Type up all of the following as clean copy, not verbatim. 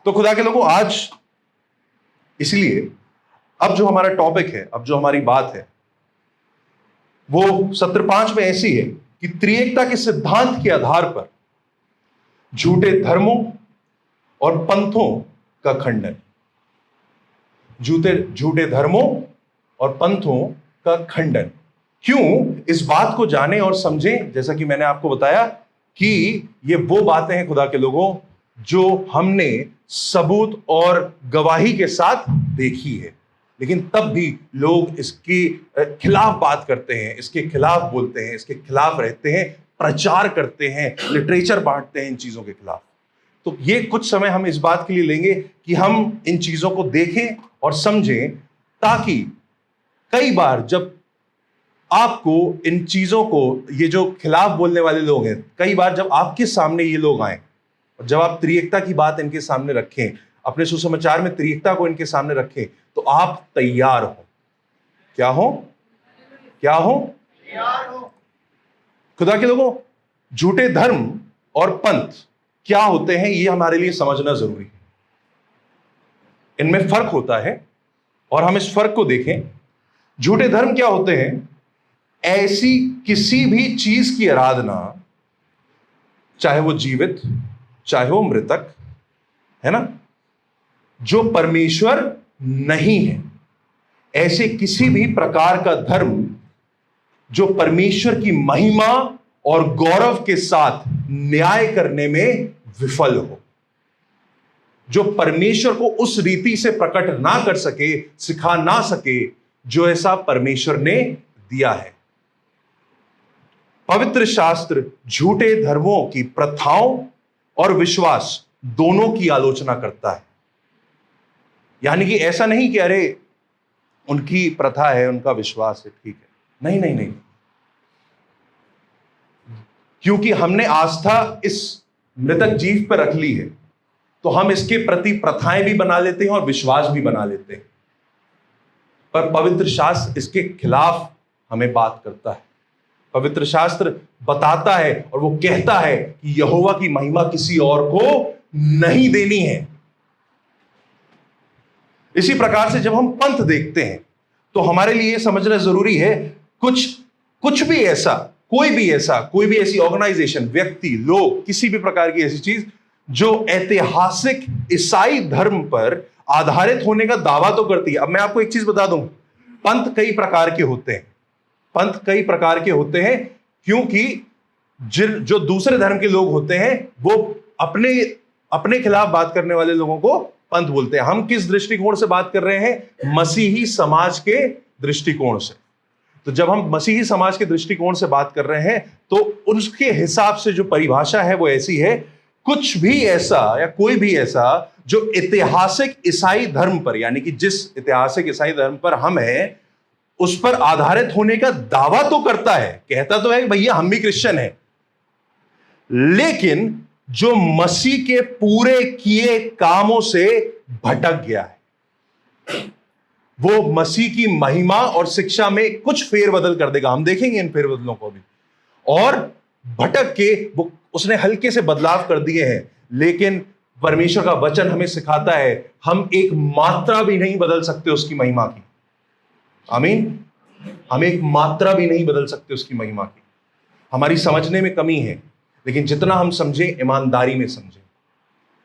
तो खुदा के लोगों, आज इसलिए अब जो हमारा टॉपिक है, अब जो हमारी बात है, वो सत्र 5 में ऐसी है कि त्रिएकता के सिद्धांत के आधार पर झूठे धर्मों और पंथों का खंडन। झूठे धर्मों और पंथों का खंडन। क्यों? इस बात को जाने और समझें, जैसा कि मैंने आपको बताया कि ये वो बातें हैं खुदा के लोगों जो हमने सबूत और गवाही के साथ देखी है, लेकिन तब भी लोग इसके खिलाफ बात करते हैं, इसके खिलाफ बोलते हैं, इसके खिलाफ रहते हैं, प्रचार करते हैं, लिटरेचर बांटते हैं इन चीजों के खिलाफ। तो ये कुछ समय हम इस बात के लिए लेंगे कि हम इन चीजों को देखें और समझें, ताकि कई बार जब आपको इन चीजों को, ये जो खिलाफ बोलने वाले लोग हैं, कई बार जब आपके सामने ये लोग आए और जब आप त्रिएकता की बात इनके सामने रखें, अपने सुसमाचार में त्रिएकता को इनके सामने रखें, तो आप तैयार हो। क्या हो? क्या हो? तैयार हो। खुदा के लोगों, झूठे धर्म और पंथ क्या होते हैं, ये हमारे लिए समझना जरूरी है। इनमें फर्क होता है और हम इस फर्क को देखें। झूठे धर्म क्या होते हैं? ऐसी किसी भी चीज की आराधना, चाहे वो जीवित, चाहे वो मृतक, है ना, जो परमेश्वर नहीं है। ऐसे किसी भी प्रकार का धर्म जो परमेश्वर की महिमा और गौरव के साथ न्याय करने में विफल हो, जो परमेश्वर को उस रीति से प्रकट ना कर सके, सिखा ना सके जो ऐसा परमेश्वर ने दिया है। पवित्र शास्त्र झूठे धर्मों की प्रथाओं और विश्वास दोनों की आलोचना करता है। यानी कि ऐसा नहीं कि अरे उनकी प्रथा है, उनका विश्वास है, ठीक है, नहीं नहीं नहीं, क्योंकि हमने आस्था इस मृतक जीव पर रख ली है, तो हम इसके प्रति प्रथाएं भी बना लेते हैं और विश्वास भी बना लेते हैं। पर पवित्र शास्त्र इसके खिलाफ हमें बात करता है। पवित्र शास्त्र बताता है और वो कहता है कि यहोवा की महिमा किसी और को नहीं देनी है। इसी प्रकार से जब हम पंथ देखते हैं तो हमारे लिए समझना जरूरी है, कुछ भी ऐसा, कोई भी ऐसी ऑर्गेनाइजेशन, व्यक्ति, लोग, किसी भी प्रकार की ऐसी चीज जो ऐतिहासिक ईसाई धर्म पर आधारित होने का दावा तो करती है। अब मैं आपको एक चीज बता दूं, पंथ कई प्रकार के होते हैं। पंथ कई प्रकार के होते हैं क्योंकि जो दूसरे धर्म के लोग होते हैं वो अपने खिलाफ बात करने वाले लोगों को पंथ बोलते हैं। हम किस दृष्टिकोण से बात कर रहे हैं? मसीही समाज के दृष्टिकोण से। तो जब हम मसीही समाज के दृष्टिकोण से बात कर रहे हैं तो उसके हिसाब से जो परिभाषा है वो ऐसी है, कुछ भी ऐसा या कोई भी ऐसा जो ऐतिहासिक ईसाई धर्म पर, यानी कि जिस ऐतिहासिक ईसाई धर्म पर हम हैं उस पर आधारित होने का दावा तो करता है, कहता तो है कि भैया हम भी क्रिश्चियन हैं, लेकिन जो मसीह के पूरे किए कामों से भटक गया है, वो मसीह की महिमा और शिक्षा में कुछ फेरबदल कर देगा। हम देखेंगे इन फेरबदलों को भी। और भटक के वो उसने हल्के से बदलाव कर दिए हैं, लेकिन परमेश्वर का वचन हमें सिखाता है हम एक मात्रा भी नहीं बदल सकते उसकी महिमा की। आमीन। हम एक मात्रा भी नहीं बदल सकते उसकी महिमा की। हमारी समझने में कमी है, लेकिन जितना हम समझें ईमानदारी में समझें।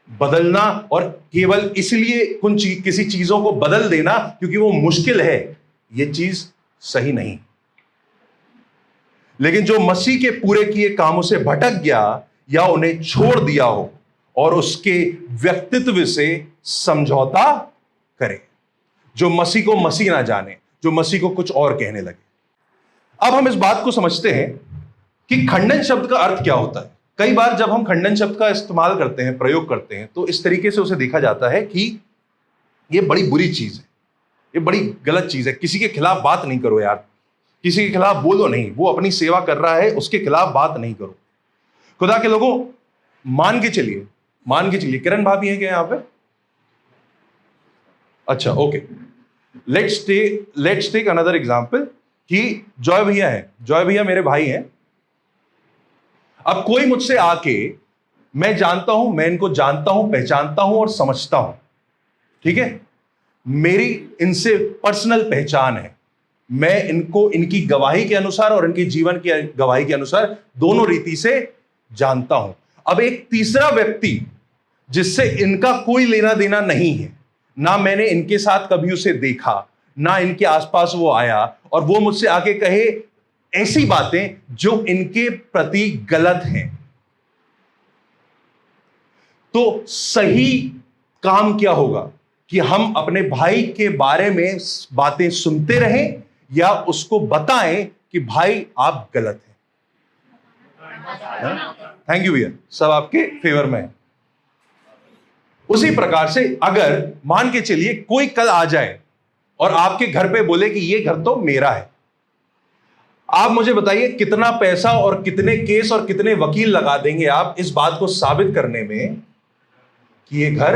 बदलना और केवल इसलिए किसी चीजों को बदल देना क्योंकि वो मुश्किल है, ये चीज सही नहीं। लेकिन जो मसीह के पूरे किए कामों से भटक गया या उन्हें छोड़ दिया हो और उसके व्यक्तित्व से समझौता करे, जो मसीह को मसीह ना जाने, जो मसीह को कुछ और कहने लगे। अब हम इस बात को समझते हैं कि खंडन शब्द का अर्थ क्या होता है। कई बार जब हम खंडन शब्द का इस्तेमाल करते हैं, प्रयोग करते हैं, तो इस तरीके से उसे देखा जाता है कि ये बड़ी बुरी चीज है, ये बड़ी गलत चीज है, किसी के खिलाफ बात नहीं करो यार, किसी के खिलाफ बोलो नहीं, वो अपनी सेवा कर रहा है, उसके खिलाफ बात नहीं करो। खुदा के लोगों, मान के चलिए किरण भाभी है क्या यहां पे? अच्छा, okay, let's take another example कि जॉय भैया मेरे भाई हैं। अब कोई मुझसे आके मैं जानता हूं, मैं इनको जानता हूं, पहचानता हूं और समझता हूं, ठीक है। मेरी इनसे पर्सनल पहचान है। मैं इनको इनकी गवाही के अनुसार और इनके जीवन की गवाही के अनुसार दोनों रीति से जानता हूं। अब एक तीसरा व्यक्ति जिससे इनका कोई लेना देना नहीं है, ना मैंने इनके साथ कभी उसे देखा, ना इनके आसपास वो आया, और वो मुझसे आके कहे ऐसी बातें जो इनके प्रति गलत हैं, तो सही काम क्या होगा कि हम अपने भाई के बारे में बातें सुनते रहें या उसको बताएं कि भाई आप गलत हैं। थैंक यू भैया, सब आपके फेवर में है। उसी प्रकार से अगर मान के चलिए कोई कल आ जाए और आपके घर पे बोले कि ये घर तो मेरा है, आप मुझे बताइए कितना पैसा और कितने केस और कितने वकील लगा देंगे आप इस बात को साबित करने में कि ये घर।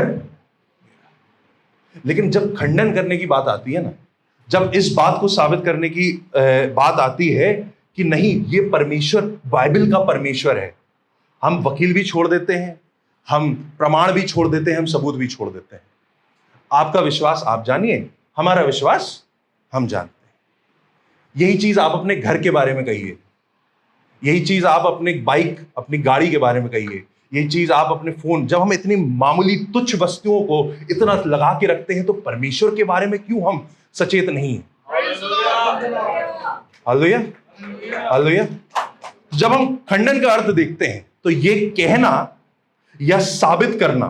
लेकिन जब खंडन करने की बात आती है ना, जब इस बात को साबित करने की बात आती है कि नहीं ये परमेश्वर, बाइबल का परमेश्वर है, हम वकील भी छोड़ देते हैं, हम प्रमाण भी छोड़ देते हैं, हम सबूत भी छोड़ देते हैं। आपका विश्वास आप जानिए, हमारा विश्वास हम जानते हैं। यही चीज आप अपने घर के बारे में कहिए, यही चीज आप अपने बाइक, अपनी गाड़ी के बारे में कहिए, यही चीज आप अपने फोन। जब हम इतनी मामूली तुच्छ वस्तुओं को इतना लगा के रखते हैं, तो परमेश्वर के बारे में क्यों हम सचेत नहीं हैं? Hallelujah, hallelujah. जब हम खंडन का अर्थ देखते हैं तो ये कहना या साबित करना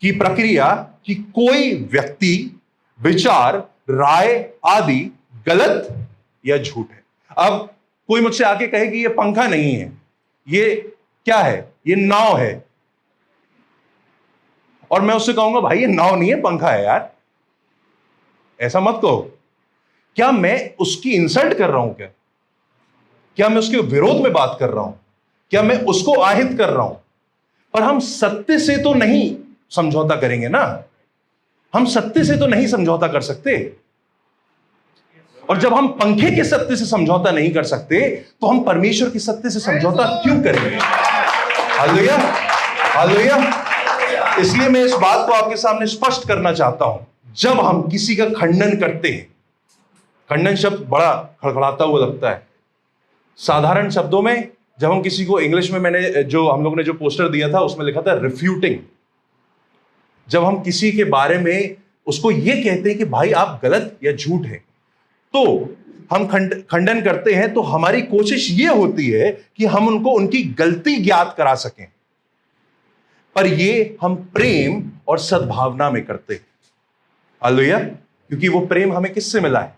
की प्रक्रिया कि कोई व्यक्ति, विचार, राय आदि गलत या झूठ है। अब कोई मुझसे आके कहे कि ये पंखा नहीं है, ये क्या है, ये नाव है, और मैं उससे कहूंगा भाई ये नाव नहीं है, पंखा है यार, ऐसा मत कहो। क्या मैं उसकी इंसल्ट कर रहा हूं? क्या मैं उसके विरोध में बात कर रहा हूं? क्या मैं उसको आहित कर रहा हूं? पर हम सत्य से तो नहीं समझौता करेंगे ना, हम सत्य से तो नहीं समझौता कर सकते। और जब हम पंखे के सत्य से समझौता नहीं कर सकते, तो हम परमेश्वर के सत्य से समझौता क्यों करेंगे? Hallelujah, hallelujah. इसलिए मैं इस बात को आपके सामने स्पष्ट करना चाहता हूं। जब हम किसी का खंडन करते हैं, खंडन शब्द बड़ा खड़खड़ाता हुआ लगता है। साधारण शब्दों में जब हम किसी को, इंग्लिश में मैंने जो हम लोग ने जो पोस्टर दिया था उसमें लिखा था रिफ्यूटिंग। जब हम किसी के बारे में उसको यह कहते हैं कि भाई आप गलत या झूठ है, तो हम खंडन करते हैं, तो हमारी कोशिश यह होती है कि हम उनको उनकी गलती ज्ञात करा सकें। पर ये हम प्रेम और सद्भावना में करते हैं। हालेलुया, क्योंकि वो प्रेम हमें किससे मिला है?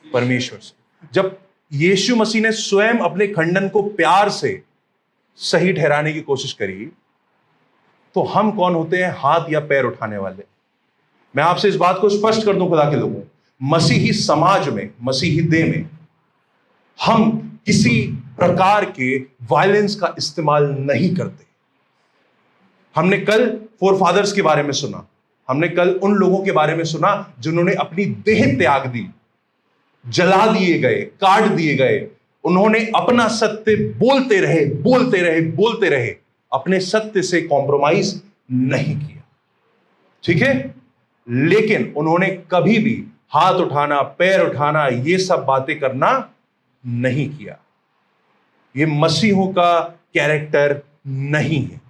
परमेश्वर से। जब यीशु मसीह ने स्वयं अपने खंडन को प्यार से सही ठहराने की कोशिश करी, तो हम कौन होते हैं हाथ या पैर उठाने वाले? मैं आपसे इस बात को स्पष्ट कर दूं खुदा के लोगों, मसीही समाज में, मसीही देह में हम किसी प्रकार के वायलेंस का इस्तेमाल नहीं करते। हमने कल फोरफादर्स के बारे में सुना, हमने कल उन लोगों के बारे में सुना जिन्होंने अपनी देह त्याग दी, जला दिए गए, काट दिए गए। उन्होंने अपना सत्य बोलते रहे, बोलते रहे, बोलते रहे, अपने सत्य से कॉम्प्रोमाइज नहीं किया, ठीक है। लेकिन उन्होंने कभी भी हाथ उठाना, पैर उठाना, ये सब बातें करना नहीं किया। ये मसीहों का कैरेक्टर नहीं है।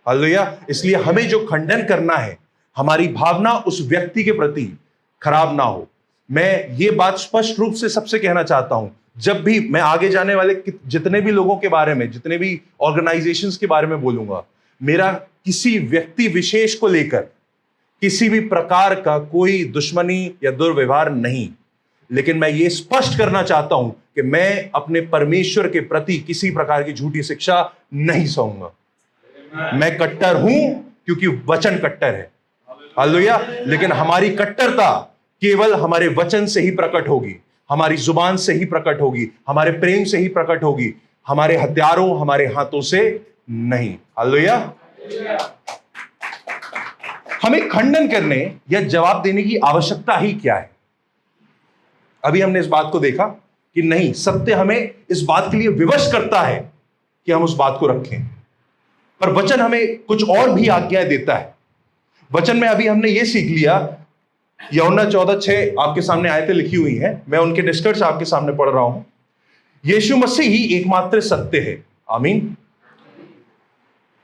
हालेलुया। इसलिए हमें जो खंडन करना है, हमारी भावना उस व्यक्ति के प्रति खराब ना हो। मैं ये बात स्पष्ट रूप से सबसे कहना चाहता हूं, जब भी मैं आगे जाने वाले जितने भी लोगों के बारे में, जितने भी ऑर्गेनाइजेशंस के बारे में बोलूंगा, मेरा किसी व्यक्ति विशेष को लेकर किसी भी प्रकार का कोई दुश्मनी या दुर्व्यवहार नहीं। लेकिन मैं ये स्पष्ट करना चाहता हूं कि मैं अपने परमेश्वर के प्रति किसी प्रकार की झूठी शिक्षा नहीं सहूंगा। मैं कट्टर हूं क्योंकि वचन कट्टर है। हालेलुया। लेकिन हमारी कट्टरता केवल हमारे वचन से ही प्रकट होगी, हमारी जुबान से ही प्रकट होगी, हमारे प्रेम से ही प्रकट होगी, हमारे हथियारों, हमारे हाथों से नहीं। हालेलुया। हमें खंडन करने या जवाब देने की आवश्यकता ही क्या है? अभी हमने इस बात को देखा कि नहीं, सत्य हमें इस बात के लिए विवश करता है कि हम उस बात को रखें। पर वचन हमें कुछ और भी आज्ञाएं देता है। वचन में अभी हमने ये सीख लिया, यूहन्ना 14:6 आपके सामने आयतें लिखी हुई हैं, मैं उनके निष्कर्ष आपके सामने पढ़ रहा हूं। यीशु मसीह ही एकमात्र सत्य है। आमीन।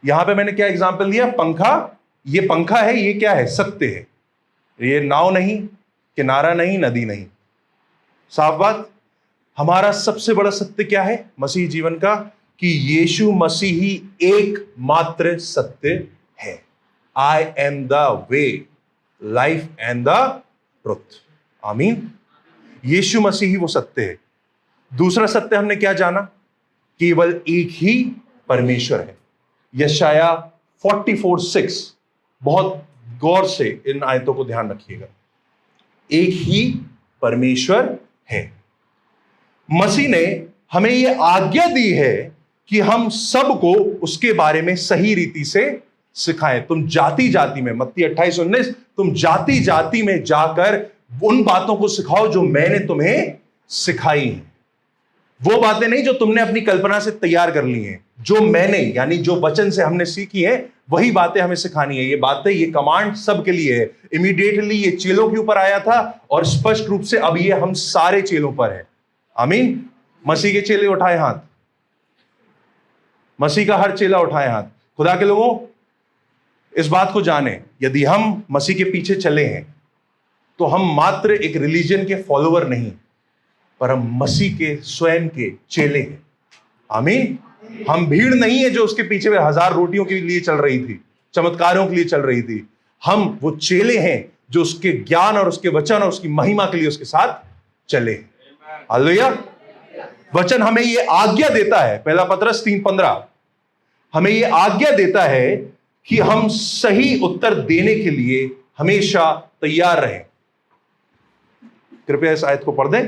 यहां पे मैंने क्या एग्जाम्पल दिया? पंखा, ये पंखा है, ये क्या है? सत्य है। ये नाव नहीं, किनारा नहीं, नदी नहीं। साफ बात। हमारा सबसे बड़ा सत्य क्या है मसीह जीवन का? कि यीशु मसीह ही एकमात्र सत्य है। I am the way, life and the truth. आमीन। यीशु मसीह ही वो सत्य है। दूसरा सत्य हमने क्या जाना? केवल एक ही परमेश्वर है। यशाया 44:6, बहुत गौर से इन आयतों को ध्यान रखिएगा। एक ही परमेश्वर है। मसीह ने हमें यह आज्ञा दी है कि हम सबको उसके बारे में सही रीति से सिखाएं। तुम जाति जाति में, मत्ती 28:19, तुम जाति जाति में जाकर उन बातों को सिखाओ जो मैंने तुम्हें सिखाई हैं। वो बातें नहीं जो तुमने अपनी कल्पना से तैयार कर ली हैं, जो मैंने, यानी जो वचन से हमने सीखी है, वही बातें हमें सिखानी है। ये बातें, ये कमांड सबके लिए है। इमीडिएटली ये चेलों के ऊपर आया था और स्पष्ट रूप से अब ये हम सारे चेलों पर है। आमीन। मसीह के चेले उठाए हाथ, मसीह का हर चेला उठाए हाथ। खुदा के लोगों, इस बात को जाने, यदि हम मसीह के पीछे चले हैं तो हम मात्र एक रिलीजन के फॉलोवर नहीं, पर हम मसीह के स्वयं के चेले हैं। आमीन। हम भीड़ नहीं है जो उसके पीछे 1000 रोटियों के लिए चल रही थी, चमत्कारों के लिए चल रही थी। हम वो चेले हैं जो उसके ज्ञान और उसके वचन और उसकी महिमा के लिए उसके साथ चले। हालेलुया। वचन हमें यह आज्ञा देता है, पहला पतरस 3:15 हमें यह आज्ञा देता है कि हम सही उत्तर देने के लिए हमेशा तैयार रहें। कृपया इस आयत को पढ़ दें।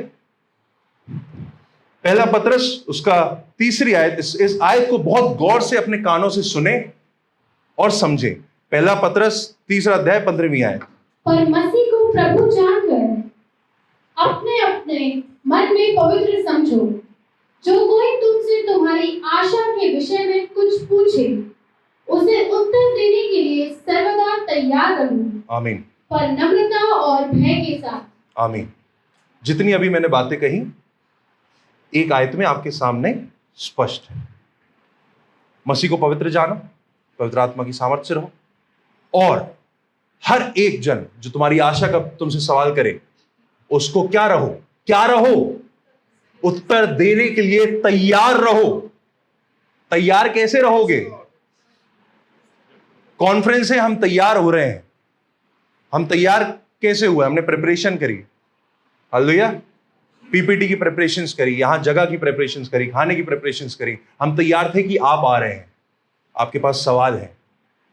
पहला पतरस उसका 3री आयत, इस आयत को बहुत गौर से अपने कानों से सुने और समझें। पहला पतरस 3रा अध्याय 15वीं आयत। पर मसीह को प्रभु जानकर अपने अपने मन में पवित्र समझो। जो कोई तुमसे तुम्हारी आशा के विषय में कुछ पूछे, उसे उत्तर देने के लिए सर्वदा तैयार रहो। आमीन। पर नम्रता और भय के साथ। आमीन। जितनी अभी मैंने बातें कही, एक आयत में आपके सामने स्पष्ट है। मसीह को पवित्र जानो, पवित्र आत्मा की सामर्थ्य से रहो, और हर एक जन जो तुम्हारी आशा का तुमसे सवाल करे, उसको क्या रहो? क्या रहो? उत्तर देने के लिए तैयार रहो। तैयार कैसे रहोगे? कॉन्फ्रेंस से हम तैयार हो रहे हैं। हम तैयार कैसे हुए? हमने प्रिपरेशन करी। हालेलुया। पीपीटी की प्रिपरेशंस करी, यहां जगह की प्रिपरेशंस करी, खाने की प्रिपरेशंस करी। हम तैयार थे कि आप आ रहे हैं, आपके पास सवाल है,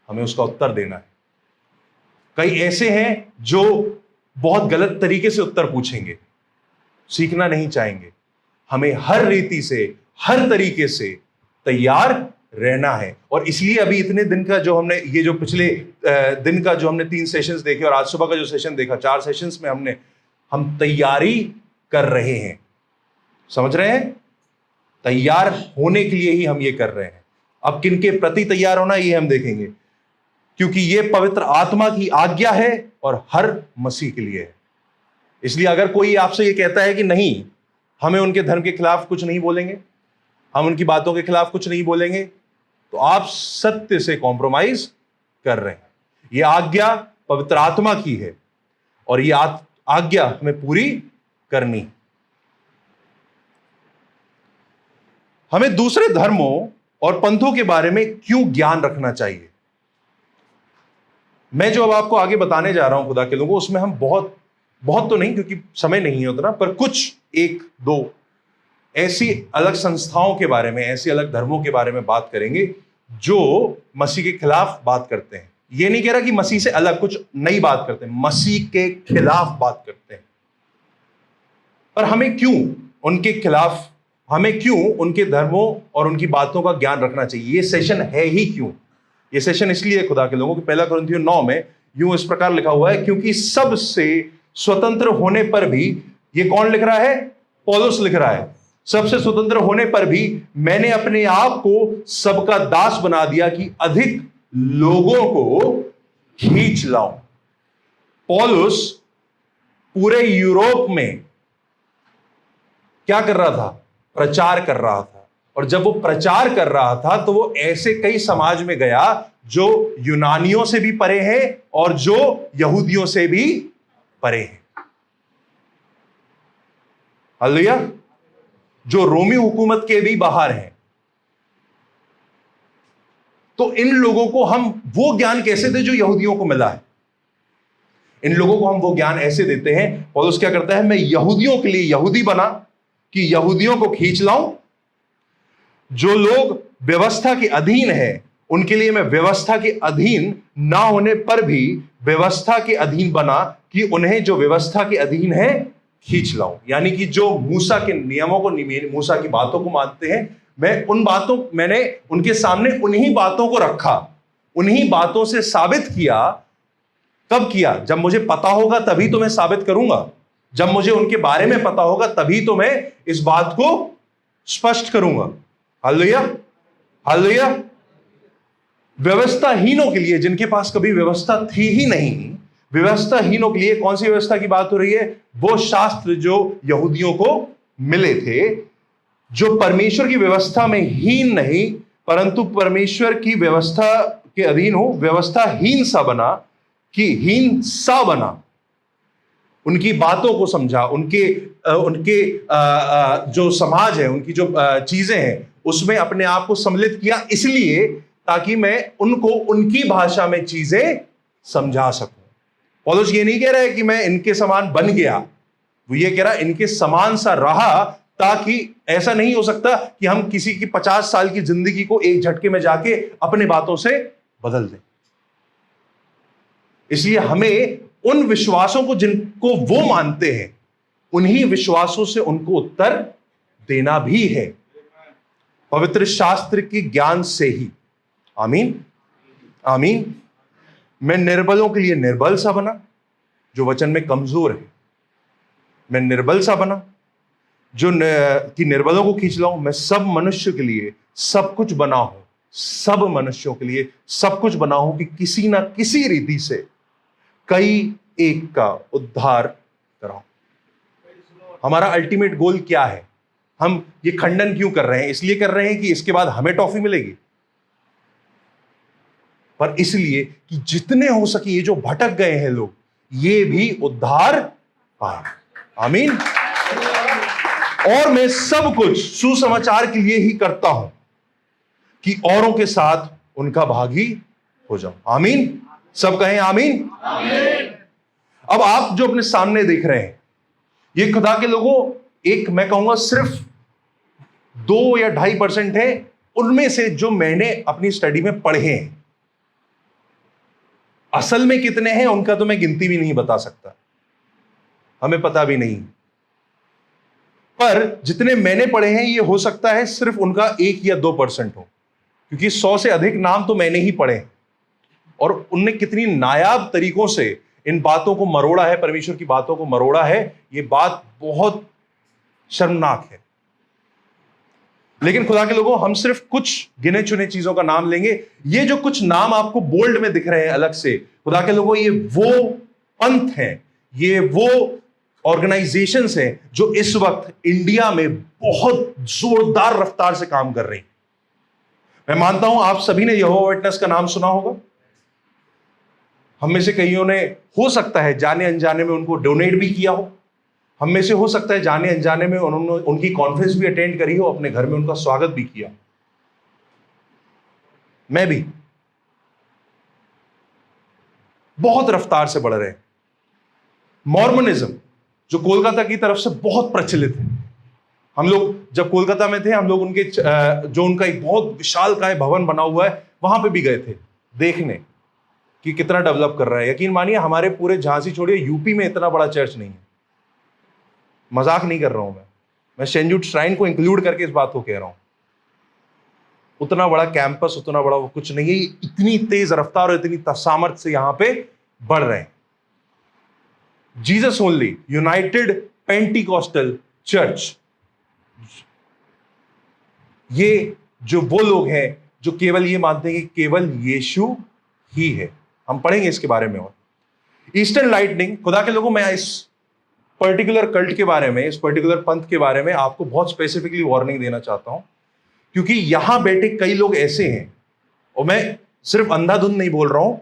हमें उसका उत्तर देना है। कई ऐसे हैं जो बहुत गलत तरीके से उत्तर पूछेंगे, सीखना नहीं चाहेंगे। हमें हर रीति से, हर तरीके से तैयार रहना है। और इसलिए अभी इतने दिन का जो हमने, ये जो पिछले दिन का जो हमने 3 सेशंस देखे और आज सुबह का जो सेशन देखा, 4 सेशंस में हम तैयारी कर रहे हैं। समझ रहे हैं? तैयार होने के लिए ही हम ये कर रहे हैं। अब किन के प्रति तैयार होना, ये हम देखेंगे, क्योंकि ये पवित्र आत्मा की आज्ञा है और हर मसीह के लिए है। इसलिए अगर कोई आपसे ये कहता है कि नहीं, हमें उनके धर्म के खिलाफ कुछ नहीं बोलेंगे, हम उनकी बातों के खिलाफ कुछ नहीं बोलेंगे, तो आप सत्य से कॉम्प्रोमाइज कर रहे हैं। यह आज्ञा पवित्र आत्मा की है और यह आज्ञा हमें पूरी करनी। हमें दूसरे धर्मों और पंथों के बारे में क्यों ज्ञान रखना चाहिए? मैं जो अब आपको आगे बताने जा रहा हूं खुदा के लोगों, उसमें हम बहुत तो नहीं, क्योंकि समय नहीं है उतना, पर कुछ 1-2 ऐसी अलग संस्थाओं के बारे में, ऐसे अलग धर्मों के बारे में बात करेंगे जो मसीह के खिलाफ बात करते हैं। यह नहीं कह रहा कि मसीह से अलग कुछ नई बात करते हैं, मसीह के खिलाफ बात करते हैं। पर हमें क्यों उनके खिलाफ, हमें क्यों उनके धर्मों और उनकी बातों का ज्ञान रखना चाहिए? ये सेशन है ही क्यों? ये सेशन इसलिए खुदा के लोगों कि 1 कुरिन्थियों 9 में यूं इस प्रकार लिखा हुआ है, क्योंकि सबसे स्वतंत्र होने पर भी, ये कौन लिख रहा है? पौलुस लिख रहा है। सबसे स्वतंत्र होने पर भी मैंने अपने आप को सबका दास बना दिया कि अधिक लोगों को खींच लाऊं। पौलुस पूरे यूरोप में क्या कर रहा था? प्रचार कर रहा था। और जब वो प्रचार कर रहा था तो वो ऐसे कई समाज में गया जो यूनानियों से भी परे हैं और जो यहूदियों से भी परे हैं। हालेलुया। जो रोमी हुकूमत के भी बाहर हैं। तो इन लोगों को हम वो ज्ञान कैसे दे जो यहूदियों को मिला है? इन लोगों को हम वो ज्ञान ऐसे देते हैं। पौलुस क्या करता है? मैं यहूदियों के लिए यहूदी बना कि यहूदियों को खींच लाऊं। जो लोग व्यवस्था के अधीन है उनके लिए मैं व्यवस्था के अधीन ना होने पर भी व्यवस्था के अधीन बना कि उन्हें जो व्यवस्था के अधीन है खींच लाऊं। यानी कि जो मूसा के नियमों को, मूसा की बातों को मानते हैं, मैंने उनके सामने उन्हीं बातों को रखा, उन्हीं बातों से साबित किया। कब किया? जब मुझे पता होगा तभी तो मैं साबित करूंगा। जब मुझे उनके बारे में पता होगा तभी तो मैं इस बात को स्पष्ट करूंगा। Hallelujah, hallelujah. व्यवस्थाहीनों के लिए, जिनके पास कभी व्यवस्था थी ही नहीं, व्यवस्थाहीनों के लिए कौन सी व्यवस्था की बात हो रही है? वो शास्त्र जो यहूदियों को मिले थे, जो परमेश्वर की व्यवस्था में हीन नहीं परंतु परमेश्वर की व्यवस्था के अधीन हो। व्यवस्थाहीन सा बना कि हीन सा बना। उनकी बातों को समझा, उनके जो समाज है, उनकी जो चीजें हैं उसमें अपने आप को सम्मिलित किया, इसलिए ताकि मैं उनको उनकी भाषा में चीजें समझा सकूं। पौलुस ये नहीं कह रहा है कि मैं इनके समान बन गया, वो ये कह रहा है इनके समान सा रहा, ताकि ऐसा नहीं हो सकता कि हम किसी की 50 साल की जिंदगी को एक झटके में जाके अपने बातों से बदल दें। इसलिए हमें उन विश्वासों को जिनको वो मानते हैं, उन्हीं विश्वासों से उनको उत्तर देना भी है, पवित्र शास्त्र के ज्ञान से ही। आमीन, आमीन। मैं निर्बलों के लिए निर्बल सा बना, जो वचन में कमजोर है। मैं निर्बल सा बना कि निर्बलों को खींच लाऊं। मैं सब मनुष्य के लिए सब कुछ बना हूं, सब मनुष्यों के लिए सब कुछ बना हूं कि किसी ना किसी रीति से कई एक का उद्धार कराऊं। हमारा अल्टीमेट गोल क्या है? हम ये खंडन क्यों कर रहे हैं? इसलिए कर रहे हैं कि इसके बाद हमें टॉफी मिलेगी, पर इसलिए कि जितने हो सके ये जो भटक गए हैं लोग, ये भी उद्धार पाए। आमीन। और मैं सब कुछ सुसमाचार के लिए ही करता हूं कि औरों के साथ उनका भागी हो जाऊं। आमीन। सब कहें आमीन, आमीन। अब आप जो अपने सामने देख रहे हैं, ये खुदा के लोगों, एक मैं कहूंगा सिर्फ 2 या 2.5% है उनमें से जो मैंने अपनी स्टडी में पढ़े हैं। असल में कितने हैं उनका तो मैं गिनती भी नहीं बता सकता, हमें पता भी नहीं। पर जितने मैंने पढ़े हैं ये हो सकता है सिर्फ उनका 1 या 2% हो, क्योंकि 100 से अधिक नाम तो मैंने ही पढ़े हैं। और उनने कितनी नायाब तरीकों से इन बातों को मरोड़ा है, परमेश्वर की बातों को मरोड़ा है, ये बात बहुत शर्मनाक है। लेकिन खुदा के लोगों, हम सिर्फ कुछ गिने चुने चीजों का नाम लेंगे। ये जो कुछ नाम आपको बोल्ड में दिख रहे हैं अलग से, खुदा के लोगों, ये वो पंथ हैं, ये वो ऑर्गेनाइजेशंस हैं जो इस वक्त इंडिया में बहुत जोरदार रफ्तार से काम कर रही हैं। मैं मानता हूं आप सभी ने यहोवा विटनेस का नाम सुना होगा। हम में से कईयों ने, हो सकता है जाने अनजाने में, उनको डोनेट भी किया हो। हम में से हो सकता है जाने अनजाने में उन्होंने उनकी कॉन्फ्रेंस भी अटेंड करी हो, अपने घर में उनका स्वागत भी किया। मैं भी। बहुत रफ्तार से बढ़ रहे हैं। मॉर्मनिज्म जो कोलकाता की तरफ से बहुत प्रचलित है, हम लोग जब कोलकाता में थे, हम लोग उनके जो उनका एक बहुत विशालकाय भवन बना हुआ है, वहां पे भी गए थे देखने कि कितना डेवलप कर रहा है। यकीन मानिए, हमारे पूरे झांसी छोड़िए, यूपी में इतना बड़ा चर्च नहीं है। मजाक नहीं कर रहा हूं मैं सेंट जूड श्राइन को इंक्लूड करके इस बात को कह रहा हूं। उतना बड़ा कैंपस, उतना बड़ा वो कुछ नहीं है। इतनी तेज रफ्तार और इतनी सामर्थ्य से यहां पे बढ़ रहे हैं। Jesus only United Pentecostal church ये जो वो लोग हैं जो केवल ये मानते हैं कि केवल यीशु ही है। हम पढ़ेंगे इसके बारे में। और ईस्टर्न लाइटनिंग, खुदा के लोगों, मैं इस पर्टिकुलर कल्ट के बारे में, इस पर्टिकुलर पंथ के बारे में आपको बहुत स्पेसिफिकली वार्निंग देना चाहता हूं, क्योंकि यहां बैठे कई लोग ऐसे हैं, और मैं सिर्फ अंधाधुंध नहीं बोल रहा हूं,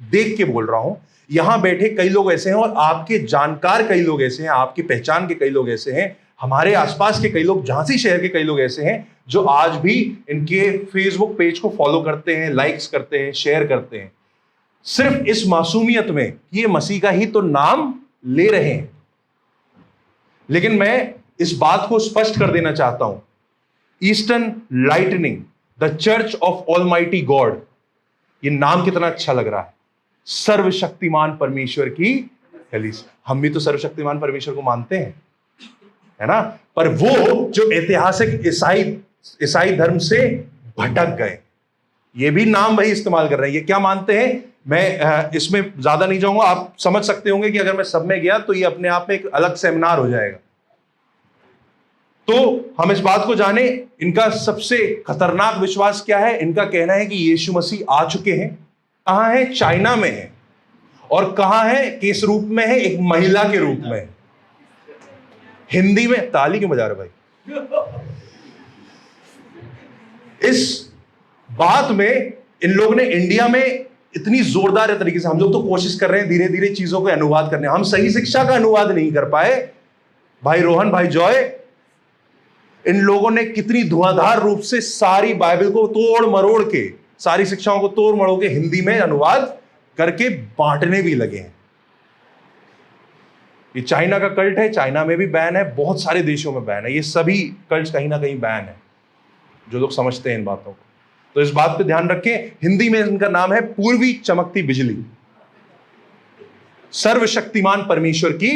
देख के बोल रहा हूं। यहां बैठे कई लोग ऐसे हैं, और आपके जानकार कई लोग ऐसे हैं, आपकी पहचान के कई लोग ऐसे हैं, हमारे आसपास के कई लोग, झांसी शहर के कई लोग ऐसे हैं जो आज भी इनके फेसबुक पेज को फॉलो करते हैं, लाइक्स करते हैं, शेयर करते हैं, सिर्फ इस मासूमियत में कि ये मसीह का ही तो नाम ले रहे हैं। लेकिन मैं इस बात को स्पष्ट कर देना चाहता हूं, eastern lightning, the church of almighty God, ये नाम कितना अच्छा लग रहा है, सर्वशक्तिमान परमेश्वर की कलीसिया। हम भी तो सर्वशक्तिमान परमेश्वर को मानते हैं, है ना? पर वो जो ऐतिहासिक ईसाई धर्म से भटक गए, ये भी नाम वही इस्तेमाल कर रहे हैं। ये क्या मानते हैं, मैं इसमें ज्यादा नहीं जाऊंगा, आप समझ सकते होंगे कि अगर मैं सब में गया तो ये अपने आप में एक अलग सेमिनार हो जाएगा। तो हम इस बात को जाने, इनका सबसे खतरनाक विश्वास क्या है? इनका कहना है कि यीशु मसीह आ चुके हैं। कहां है? चाइना में है। और कहां है? किस रूप में है? एक महिला के रूप में। हिंदी में ताली क्यों बजा रहे भाई? इस बात में इन लोगों ने इंडिया में इतनी जोरदार तरीके से, हम लोग तो कोशिश कर रहे हैं धीरे धीरे चीजों को अनुवाद करने, हम सही शिक्षा का अनुवाद नहीं कर पाए। भाई रोहन, भाई जॉय, इन लोगों ने कितनी धुआंधार रूप से सारी बाइबल को तोड़ मरोड़ के, सारी शिक्षाओं को तोड़ मरोड़ के हिंदी में अनुवाद करके बांटने भी लगे हैं। ये चाइना का कल्ट है, चाइना में भी बैन है, बहुत सारे देशों में बैन है। ये सभी कल्ट कहीं ना कहीं बैन है, जो लोग समझते हैं इन बातों को। तो इस बात पे ध्यान रखें। हिंदी में इनका नाम है पूर्वी चमकती बिजली, सर्वशक्तिमान परमेश्वर की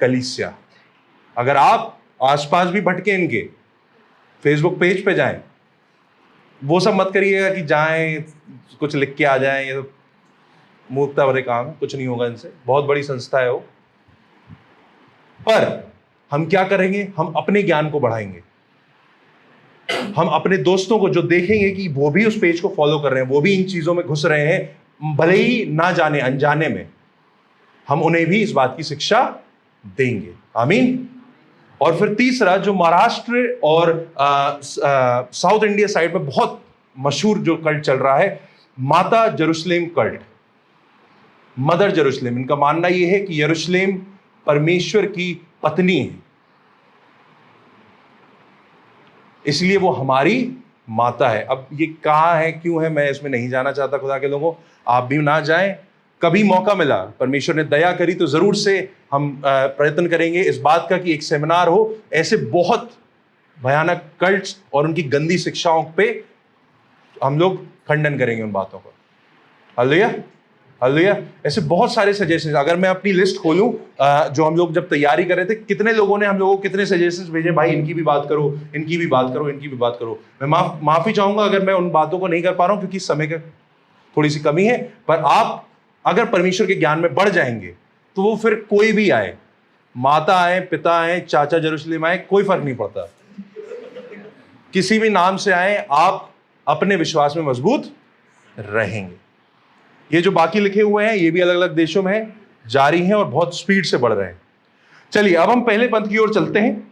कलीसिया। अगर आप आसपास भी भटके इनके, फेसबुक पेज पे जाएं, वो सब मत करिएगा कि जाएं कुछ लिख के आ जाएं, ये तो मूर्खता भरे काम है, कुछ नहीं होगा इनसे। बहुत बड़ी संस्था है वो। पर हम क्या करेंगे? हम अपने ज्ञान को बढ़ाएंगे। हम अपने दोस्तों को जो देखेंगे कि वो भी उस पेज को फॉलो कर रहे हैं, वो भी इन चीजों में घुस रहे हैं, भले ही ना जाने अनजाने में, हम उन्हें भी इस बात की शिक्षा देंगे। आमीन। और फिर तीसरा, जो महाराष्ट्र और साउथ इंडिया साइड में बहुत मशहूर जो कल्ट चल रहा है, माता जेरूशलेम कल्ट, मदर जेरूशलेम। इनका मानना यह है कि यरूशलेम परमेश्वर की पत्नी है, इसलिए वो हमारी माता है। अब ये कहाँ है, क्यों है, मैं इसमें नहीं जाना चाहता। खुदा के लोगों, आप भी ना जाएं। कभी मौका मिला, परमेश्वर ने दया करी, तो जरूर से हम प्रयत्न करेंगे इस बात का कि एक सेमिनार हो, ऐसे बहुत भयानक कल्ट्स और उनकी गंदी शिक्षाओं पे हम लोग खंडन करेंगे उन बातों को। Hallelujah, hallelujah. ऐसे बहुत सारे सजेशंस, अगर मैं अपनी लिस्ट खोलूं, जो हम लोग जब तैयारी कर रहे थे, कितने लोगों ने हम लोगों को कितने सजेशंस भेजे, भाई इनकी भी बात करो, इनकी भी बात करो, इनकी भी बात करो। मैं माफी चाहूंगा अगर मैं उन बातों को नहीं कर पा रहा हूं, क्योंकि समय का थोड़ी सी कमी है। पर आप अगर परमेश्वर के ज्ञान में बढ़ जाएंगे तो वो फिर कोई भी आए, माता आए, पिता आए, चाचा जेरूशलेम आए, कोई फर्क नहीं पड़ता। किसी भी नाम से आए, आप अपने विश्वास में मजबूत रहेंगे। ये जो बाकी लिखे हुए हैं, ये भी अलग अलग देशों में जारी हैं और बहुत स्पीड से बढ़ रहे हैं। चलिए, अब हम पहले पंथ की ओर चलते हैं।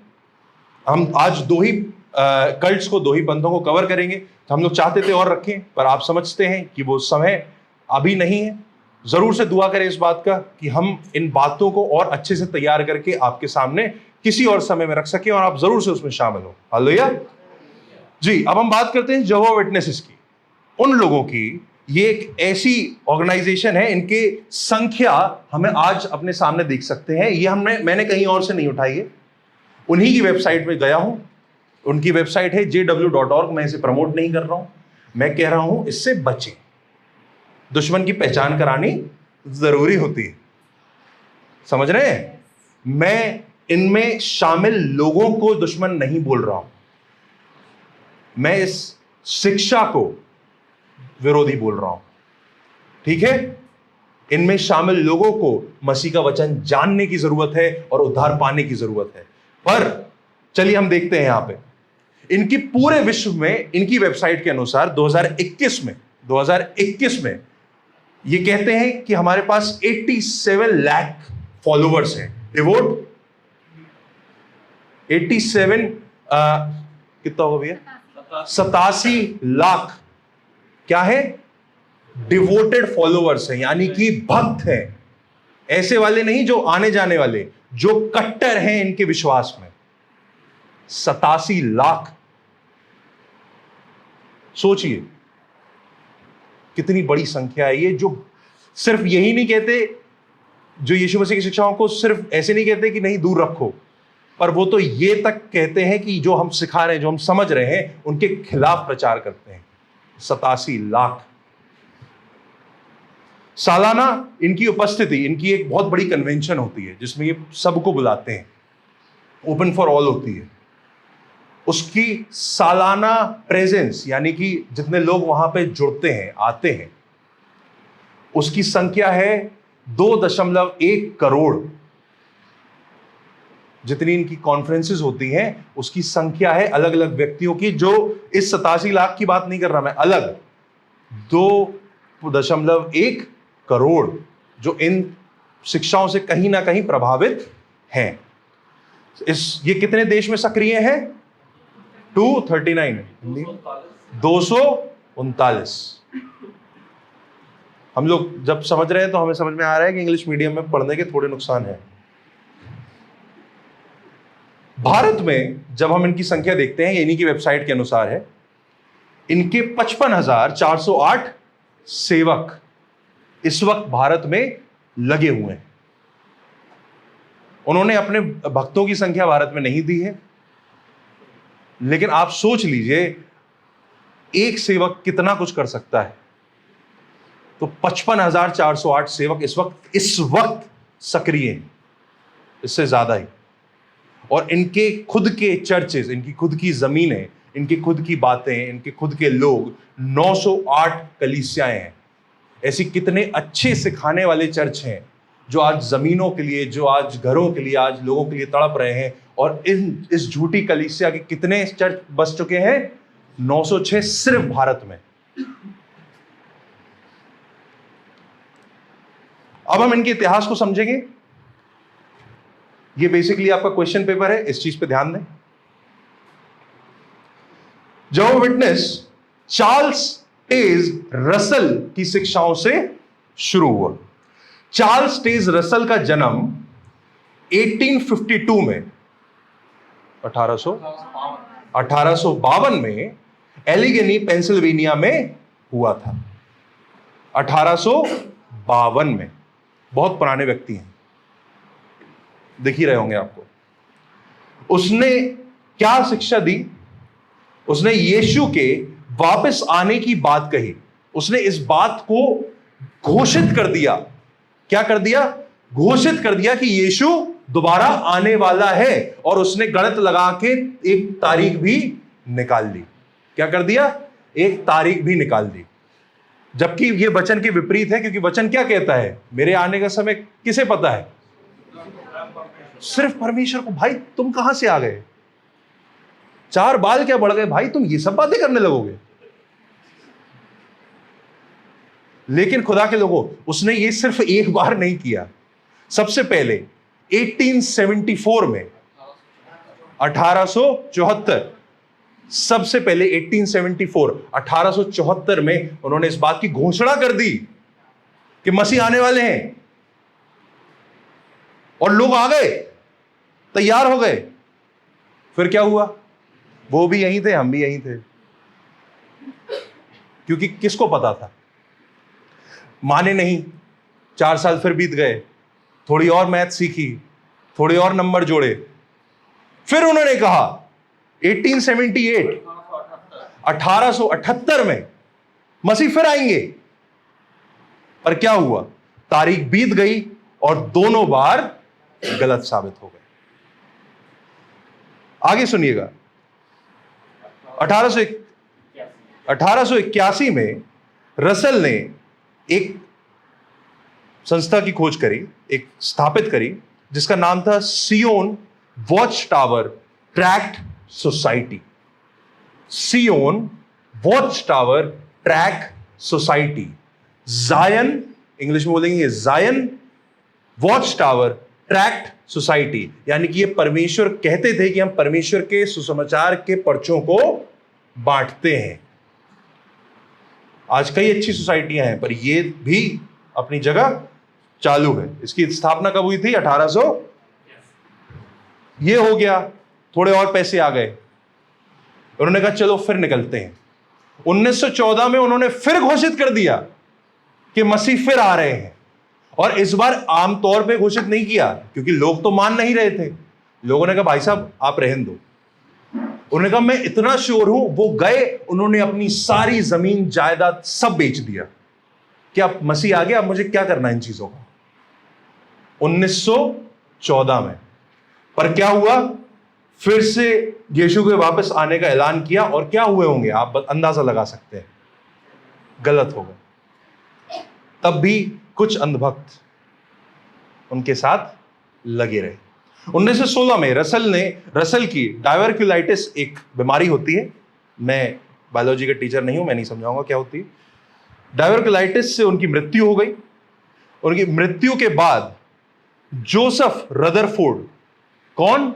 हम आज दो ही कल्ट्स को, दो ही पंथों को कवर करेंगे। तो हम लोग चाहते थे और रखें, पर आप समझते हैं कि वो समय अभी नहीं है। जरूर से दुआ करें इस बात का कि हम इन बातों को और अच्छे से तैयार करके आपके सामने किसी और समय में रख सकें, और आप जरूर से उसमें शामिल हो। हालेलुया जी। अब हम बात करते हैं जेहोवा विटनेसेस की, उन लोगों की। ये एक ऐसी ऑर्गेनाइजेशन है, इनके संख्या हमें आज अपने सामने देख सकते हैं। ये मैंने कहीं और से नहीं उठाई है, उन्हीं की वेबसाइट में गया हूं। उनकी वेबसाइट है jw.org। मैं इसे प्रमोट नहीं कर रहा हूं, मैं कह रहा हूं इससे बचें। दुश्मन की पहचान करानी जरूरी होती है, समझ रहे हैं? मैं इनमें शामिल लोगों को दुश्मन नहीं बोल रहा हूं, मैं इस शिक्षा को विरोधी बोल रहा हूं, ठीक है? इनमें शामिल लोगों को मसीह का वचन जानने की जरूरत है और उद्धार पाने की जरूरत है। पर चलिए हम देखते हैं यहां पे इनकी पूरे विश्व में, इनकी वेबसाइट के अनुसार 2021 में ये कहते हैं कि हमारे पास 87 लाख फॉलोवर्स हैं। डिवोट 87 कितना होगा भैया? 87 लाख क्या है? डिवोटेड फॉलोवर्स हैं, यानी कि भक्त हैं। ऐसे वाले नहीं जो आने जाने वाले, जो कट्टर हैं इनके विश्वास में। 87 लाख, सोचिए कितनी बड़ी संख्या है ये। जो सिर्फ यही नहीं कहते, जो यीशु मसीह की शिक्षाओं को सिर्फ ऐसे नहीं कहते कि नहीं दूर रखो, पर वो तो ये तक कहते हैं कि जो हम सिखा रहे हैं, जो हम समझ रहे हैं, उनके खिलाफ प्रचार करते हैं। 87 लाख सालाना इनकी उपस्थिति, इनकी एक बहुत बड़ी कन्वेंशन होती है जिसमें ये सबको बुलाते हैं, ओपन फॉर ऑल होती है। उसकी सालाना प्रेजेंस, यानी कि जितने लोग वहां पे जुड़ते हैं, आते हैं, उसकी संख्या है 2.1 करोड़। जितनी इनकी कॉन्फ्रेंसेस होती हैं उसकी संख्या है अलग अलग व्यक्तियों की, जो इस 87 लाख की बात नहीं कर रहा मैं, अलग 2.1 करोड़ जो इन शिक्षाओं से कहीं ना कहीं प्रभावित हैं। ये कितने देश में सक्रिय हैं? 239, 239। हम लोग जब समझ रहे हैं तो हमें समझ में आ रहा है कि इंग्लिश मीडियम में पढ़ने के थोड़े नुकसान हैं। भारत में जब हम इनकी संख्या देखते हैं, इन्हीं की वेबसाइट के अनुसार है, इनके 55,408 सेवक इस वक्त भारत में लगे हुए हैं। उन्होंने अपने भक्तों की संख्या भारत में नहीं दी है, लेकिन आप सोच लीजिए एक सेवक कितना कुछ कर सकता है। तो 55,408 सेवक इस वक्त सक्रिय हैं, इससे ज्यादा ही। और इनके खुद के चर्चेस, इनकी खुद की जमीनें, इनकी खुद की बातें, इनके खुद के लोग, 908 कलीसियाएं हैं। ऐसी कितने अच्छे सिखाने वाले चर्च हैं जो आज जमीनों के लिए, जो आज घरों के लिए, आज लोगों के लिए तड़प रहे हैं। और इस झूठी कलीसिया के कितने चर्च बस चुके हैं? 906 सिर्फ भारत में। अब हम इनके इतिहास को समझेंगे। ये बेसिकली आपका क्वेश्चन पेपर है, इस चीज पे ध्यान दें। Jehovah witness Charles Taze Russell की शिक्षाओं से शुरू हुआ। चार्ल्स टेज रसल का जन्म 1852 में 1852 में एलिगनी पेंसिल्वेनिया में हुआ था। 1852 में, बहुत पुराने व्यक्ति हैं, दिख ही रहे होंगे आपको। उसने क्या शिक्षा दी? उसने यीशु के वापस आने की बात कही। उसने इस बात को घोषित कर दिया। क्या कर दिया? घोषित कर दिया कि यीशु दोबारा आने वाला है। और उसने गणित लगा के एक तारीख भी निकाल दी। क्या कर दिया? एक तारीख भी निकाल दी। जबकि यह वचन के विपरीत है, क्योंकि वचन क्या कहता है? मेरे आने का समय किसे पता है? सिर्फ परमेश्वर को। भाई तुम कहां से आ गए? 4 बाल क्या बढ़ गए भाई, तुम ये सब बातें करने लगोगे। लेकिन खुदा के लोगों, उसने ये सिर्फ एक बार नहीं किया। सबसे पहले 1874 में, 1874, सबसे पहले 1874 में उन्होंने इस बात की घोषणा कर दी कि मसीह आने वाले हैं। और लोग आ गए, तैयार हो गए। फिर क्या हुआ? वो भी यहीं थे, हम भी यहीं थे। क्योंकि किसको पता था? माने नहीं। 4 साल फिर बीत गए, थोड़ी और मैथ सीखी, थोड़े और नंबर जोड़े। फिर उन्होंने कहा 1878 में मसीह फिर आएंगे। पर क्या हुआ? तारीख बीत गई और दोनों बार गलत साबित हो गए। आगे सुनिएगा। 1881 में रसल ने एक संस्था की खोज करी, एक स्थापित करी, जिसका नाम था सियोन वॉच टावर ट्रैक्ट सोसाइटी। सियोन watch tower tract society. Zion, English में बोलेंगे जायन वॉच टावर ट्रैक्ट सोसाइटी, यानी कि ये परमेश्वर कहते थे कि हम परमेश्वर के सुसमाचार के पर्चों को बांटते हैं। आज कई अच्छी सोसाइटियां हैं, पर ये भी अपनी जगह चालू है। इसकी स्थापना कब हुई थी? 1800। ये हो गया, थोड़े और पैसे आ गए, उन्होंने कहा चलो फिर निकलते हैं। 1914 में उन्होंने फिर घोषित कर दिया कि मसीह फिर आ रहे हैं, और इस बार आमतौर पे घोषित नहीं किया क्योंकि लोग तो मान नहीं रहे थे। लोगों ने कहा भाई साहब आप रहने दो। उन्होंने कहा मैं इतना श्योर हूं। वो गए, उन्होंने अपनी सारी जमीन जायदाद सब बेच दिया कि अब मसीह आ गया, अब मुझे क्या करना इन चीजों का। 1914 में। पर क्या हुआ? फिर से यीशु के वापस आने का ऐलान किया, और क्या हुए होंगे आप अंदाजा लगा सकते हैं। गलत हो गए। तब भी कुछ अंधभक्त उनके साथ लगे रहे। 1916 में रसल की डायवर्क्युलाइटिस एक बीमारी होती है। मैं बायोलॉजी का टीचर नहीं हूं, मैं नहीं समझाऊंगा क्या होती है। डायवर्क्युलाइटिस से उनकी मृत्यु हो गई। उनकी मृत्यु के बाद जोसेफ रदरफोर्ड, कौन?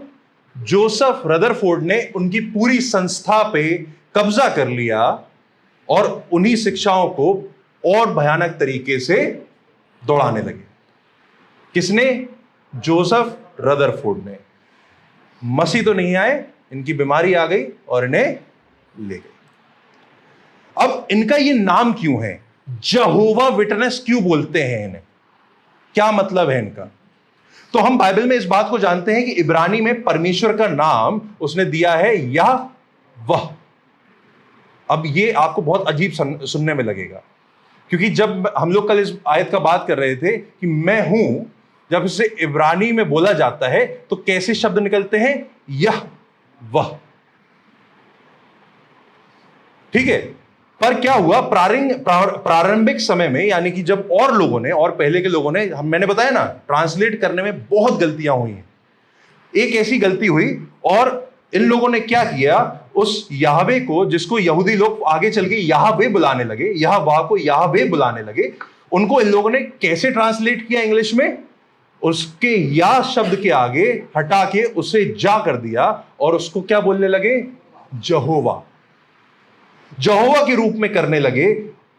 जोसेफ रदरफोर्ड ने उनकी पूरी संस्था पे कब्जा कर लिया और उन्हीं शिक्षाओं को और भयानक तरीके से दौड़ाने लगे। किसने? जोसेफ रदरफोर्ड ने। मसीह तो नहीं आए, इनकी बीमारी आ गई और इन्हें ले गई। अब इनका ये नाम क्यों है? यहोवा विटनेस क्यों बोलते हैं इन्हें? क्या मतलब है इनका? तो हम बाइबल में इस बात को जानते हैं कि इब्रानी में परमेश्वर का नाम उसने दिया है यहोवा। अब ये आपको बहुत अजीब सुनने में लगेगा, क्योंकि जब हम लोग कल इस आयत का बात कर रहे थे कि मैं हूं, जब इसे इब्रानी में बोला जाता है तो कैसे शब्द निकलते हैं? यहोवा। ठीक है। पर क्या हुआ? प्रारंभिक समय में, यानी कि जब और लोगों ने, और पहले के लोगों ने, मैंने बताया ना, ट्रांसलेट करने में बहुत गलतियां हुई हैं। एक ऐसी गलती हुई और इन लोगों ने क्या किया? उस याहवे को, जिसको यहूदी लोग आगे चल के याहवे बुलाने लगे, यहोवा को याहवे बुलाने लगे, उनको इन लोगों ने कैसे ट्रांसलेट किया इंग्लिश में? उसके या शब्द के आगे हटा के उसे जा कर दिया और उसको क्या बोलने लगे? यहोवा। यहोवा के रूप में करने लगे,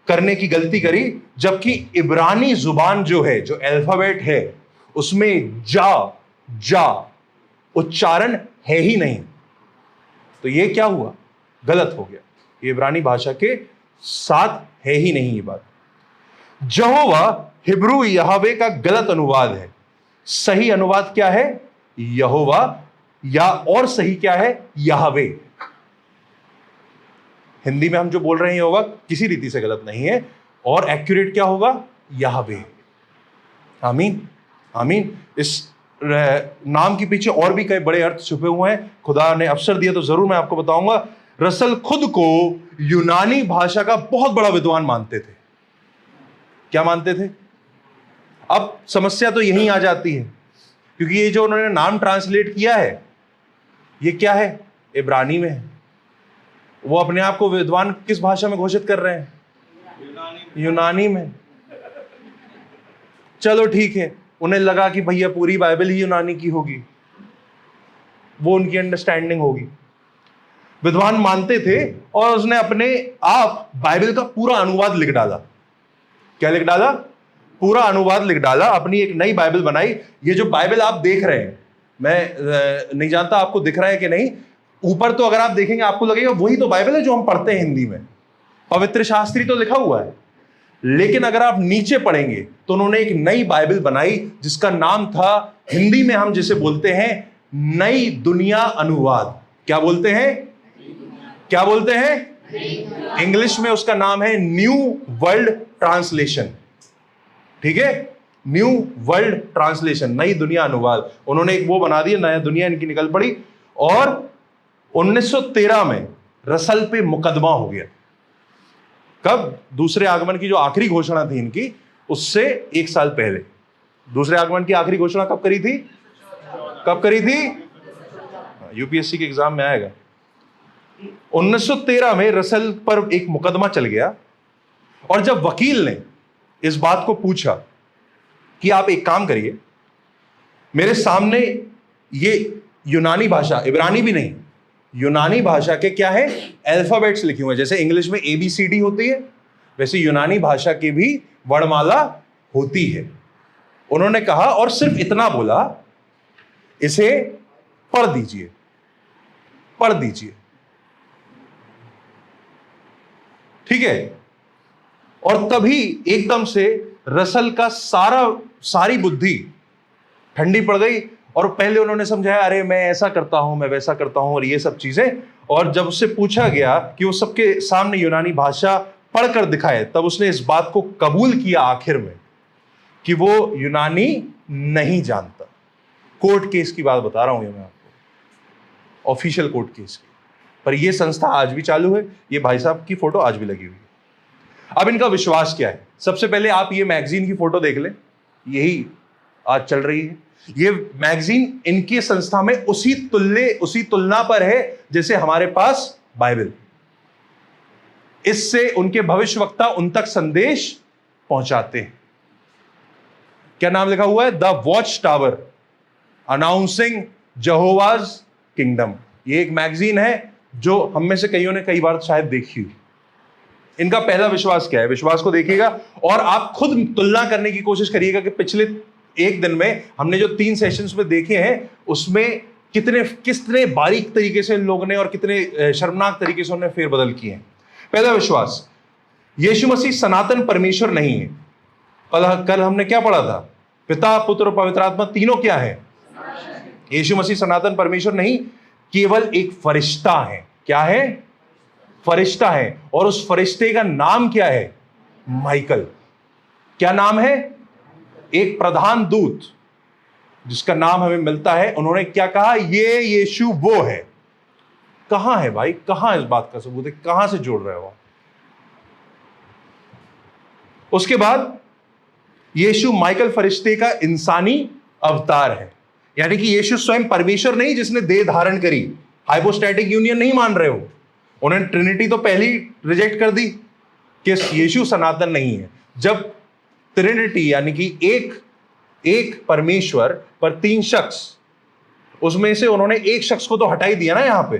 करने की गलती करी, जबकि इब्रानी जुबान जो है, जो अल्फाबेट है, उसमें जा उच्चारण है ही नहीं। तो ये क्या हुआ? गलत हो गया। ये इब्रानी भाषा के साथ है ही नहीं ये बात। यहोवा हिब्रू यहोवे का गलत अनुवाद है। सही अनुवाद क्या है? यहोवा, या और सही क्या है? यहोवे। हिंदी में हम जो बोल रहे हैं यहोवा किसी रीति से गलत नहीं है, और एक्यूरेट क्या होगा? यहोवे। आमीन, आमीन। इस नाम के पीछे और भी कई बड़े अर्थ छुपे हुए हैं। खुदा ने अवसर दिया तो जरूर मैं आपको बताऊंगा। रसल खुद को यूनानी भाषा का बहुत बड़ा विद्वान मानते थे। क्या मानते थे? अब समस्या तो यहीं आ जाती है, क्योंकि ये जो उन्होंने नाम ट्रांसलेट किया है, ये क्या है? इब्रानी में है। वो अपने आप को विद्वान किस भाषा में घोषित कर रहे हैं? यूनानी में। चलो ठीक है, उन्हें लगा कि भैया पूरी बाइबल ही यूनानी की होगी, वो उनकी अंडरस्टैंडिंग होगी। विद्वान मानते थे, और उसने अपने आप बाइबल का पूरा अनुवाद लिख डाला। क्या लिख डाला? पूरा अनुवाद लिख डाला, अपनी एक नई बाइबल बनाई। ये जो बाइबल आप देख रहे हैं, मैं नहीं जानता आपको दिख रहा है कि नहीं, ऊपर तो अगर आप देखेंगे आपको लगेगा वही तो बाइबल है जो हम पढ़ते हैं हिंदी में, पवित्र शास्त्री तो लिखा हुआ है। लेकिन अगर आप नीचे पढ़ेंगे तो उन्होंने एक नई बाइबल बनाई जिसका नाम था, हिंदी में हम जिसे बोलते हैं नई दुनिया अनुवाद। क्या बोलते हैं? क्या बोलते हैं? इंग्लिश में उसका नाम है न्यू वर्ल्ड ट्रांसलेशन। ठीक है, न्यू वर्ल्ड ट्रांसलेशन, नई दुनिया अनुवाद। उन्होंने एक वो बना दिया, नया दुनिया इनकी निकल पड़ी। और 1913 में रसल पे मुकदमा हो गया। कब? दूसरे आगमन की जो आखिरी घोषणा थी इनकी, उससे 1 साल पहले। दूसरे आगमन की आखिरी घोषणा कब करी थी? कब करी थी? यूपीएससी के एग्जाम में आएगा। 1913 में रसल पर एक मुकदमा चल गया और जब वकील ने इस बात को पूछा कि आप एक काम करिए, मेरे सामने ये यूनानी भाषा, इब्रानी भी नहीं, यूनानी भाषा के क्या है, अल्फाबेट्स लिखे हुए हैं। जैसे इंग्लिश में ABCD होती है, वैसे यूनानी भाषा की भी वर्णमाला होती है। उन्होंने कहा और सिर्फ इतना बोला, इसे पढ़ दीजिए, पढ़ दीजिए, ठीक है। और तभी एकदम से रसल का सारी बुद्धि ठंडी पड़ गई और पहले उन्होंने समझाया, अरे मैं ऐसा करता हूं, मैं वैसा करता हूं और ये सब चीजें। और जब उससे पूछा गया कि वो सबके सामने यूनानी भाषा पढ़कर दिखाए, तब उसने इस बात को कबूल किया आखिर में कि वो यूनानी नहीं जानता। कोर्ट केस की बात बता रहा हूं ये मैं आपको, ऑफिशियल कोर्ट केस की। पर ये संस्था आज भी चालू है, ये भाई साहब की फोटो आज भी लगी हुई है। अब इनका विश्वास क्या है? सबसे पहले आप ये मैगजीन की फोटो देख लें, यही आज चल रही है। ये मैगजीन इनकी संस्था में उसी तुलना पर है जैसे हमारे पास बाइबल। इससे उनके भविष्यवक्ता उन तक संदेश पहुंचाते हैं। क्या नाम लिखा हुआ है? The watch tower announcing Jehovah's kingdom. ये एक मैगजीन है जो हम में से कईयों ने कई बार शायद देखी हुई। इनका पहला विश्वास क्या है? विश्वास को देखिएगा और आप खुद तुलना करने की कोशिश करिएगा कि पिछले एक दिन में हमने जो 3 सेशंस में देखे हैं, उसमें कितने बारीक तरीके से इन लोगों ने और कितने शर्मनाक तरीके से उन्होंने फेरबदल किए हैं। पहला विश्वास, यीशु मसीह सनातन परमेश्वर नहीं है। कल हमने क्या पढ़ा था? पिता, पुत्र और पवित्र आत्मा तीनों क्या है? यीशु मसीह सनातन परमेश्वर नहीं, केवल एक फरिश्ता है। क्या है? फरिश्ता है। और उस फरिश्ते का नाम क्या है? माइकल। क्या नाम है? एक प्रधान दूत जिसका नाम हमें मिलता है। उन्होंने क्या कहा? ये यीशु वो है। कहां है भाई? कहां इस बात का सबूत है? कहां से जोड़ रहे हो? उसके बाद यीशु माइकल फरिश्ते का इंसानी अवतार है, यानी कि यीशु स्वयं परमेश्वर नहीं जिसने देह धारण करी। हाइपोस्टैटिक यूनियन नहीं मान रहे हो। उन्होंने ट्रिनिटी तो पहले ही रिजेक्ट कर दी कि यीशु सनातन नहीं है। जब ट्रिनिटी यानी कि एक परमेश्वर पर 3 शख्स, उसमें से उन्होंने एक शख्स को तो हटा ही दिया ना यहां पे,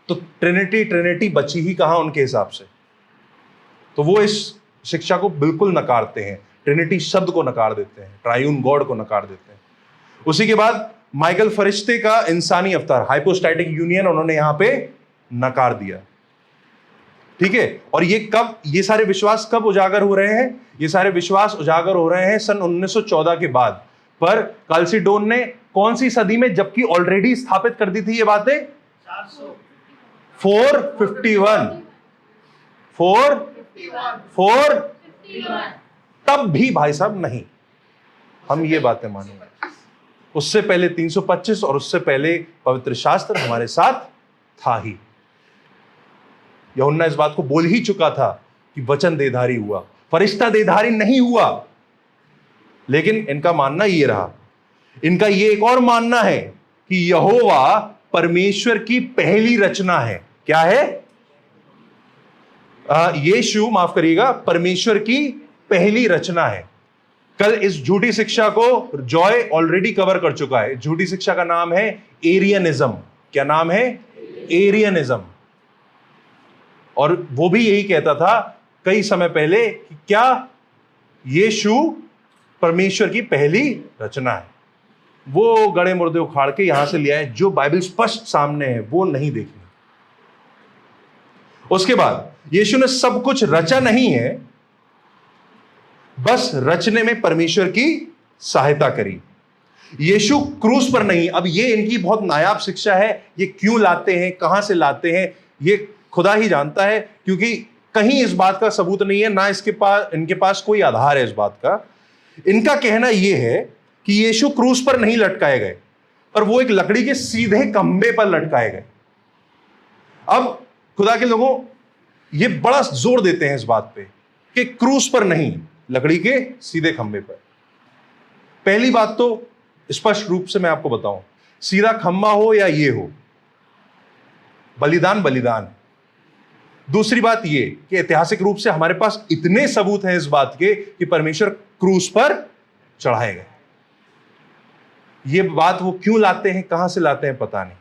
तो ट्रिनिटी बची ही कहां उनके हिसाब से? तो वो इस शिक्षा को बिल्कुल नकारते हैं, ट्रिनिटी शब्द को नकार देते हैं, ट्रायून गॉड को नकार देते हैं। उसी के बाद माइकल फरिश्ते का इंसानी अवतार, हाइपोस्टैटिक यूनियन, उन्होंने यहां पे नकार दिया। ठीक है। और ये सारे विश्वास कब उजागर हो रहे हैं? ये सारे विश्वास उजागर हो रहे हैं सन 1914 के बाद। पर कैल्सिडोन ने कौन सी सदी में, जबकि ऑलरेडी स्थापित कर दी थी ये बातें? 451 तब भी भाई साहब नहीं, हम ये बातें मानेंगे। उससे पहले 325 और उससे पहले पवित्र शास्त्र हमारे साथ था ही। यूहन्ना इस बात को बोल ही चुका था कि वचन देहधारी हुआ, फरिश्ता देहधारी नहीं हुआ। लेकिन इनका मानना ये रहा, इनका ये एक और मानना है कि यहोवा परमेश्वर की पहली रचना है। क्या है? यीशु, माफ करिएगा, परमेश्वर की पहली रचना है। कल इस झूठी शिक्षा को जॉय ऑलरेडी कवर कर चुका है। झूठी शिक्षा का नाम है एरियनिज्म। क्या नाम है? एरियनिज्म। और वो भी यही कहता था कई समय पहले कि क्या यीशु परमेश्वर की पहली रचना है। वो गड़े मुर्दे उखाड़ के यहां से लिया है, जो बाइबल स्पष्ट सामने है वो नहीं देखनी। उसके बाद यीशु ने सब कुछ रचा नहीं है, बस रचने में परमेश्वर की सहायता करी। यीशु क्रूस पर नहीं। अब ये इनकी बहुत नायाब शिक्षा है। ये क्यों लाते हैं, कहां से लाते हैं, ये खुदा ही जानता है, क्योंकि कहीं इस बात का सबूत नहीं है, ना इनके पास कोई आधार है इस बात का। इनका कहना यह है कि यीशु क्रूस पर नहीं लटकाए गए, पर वो एक लकड़ी के सीधे खंभे पर लटकाए गए। अब खुदा के लोगों ये बड़ा जोर देते हैं इस बात पे कि क्रूस पर नहीं, लकड़ी के सीधे खंभे पर। पहली बात तो स्पष्ट रूप से मैं आपको बताऊं, सीधा खंभा हो या ये हो, बलिदान बलिदान। दूसरी बात ये कि ऐतिहासिक रूप से हमारे पास इतने सबूत हैं इस बात के कि परमेश्वर क्रूस पर चढ़ाए गए। ये बात वो क्यों लाते हैं, कहां से लाते हैं, पता नहीं,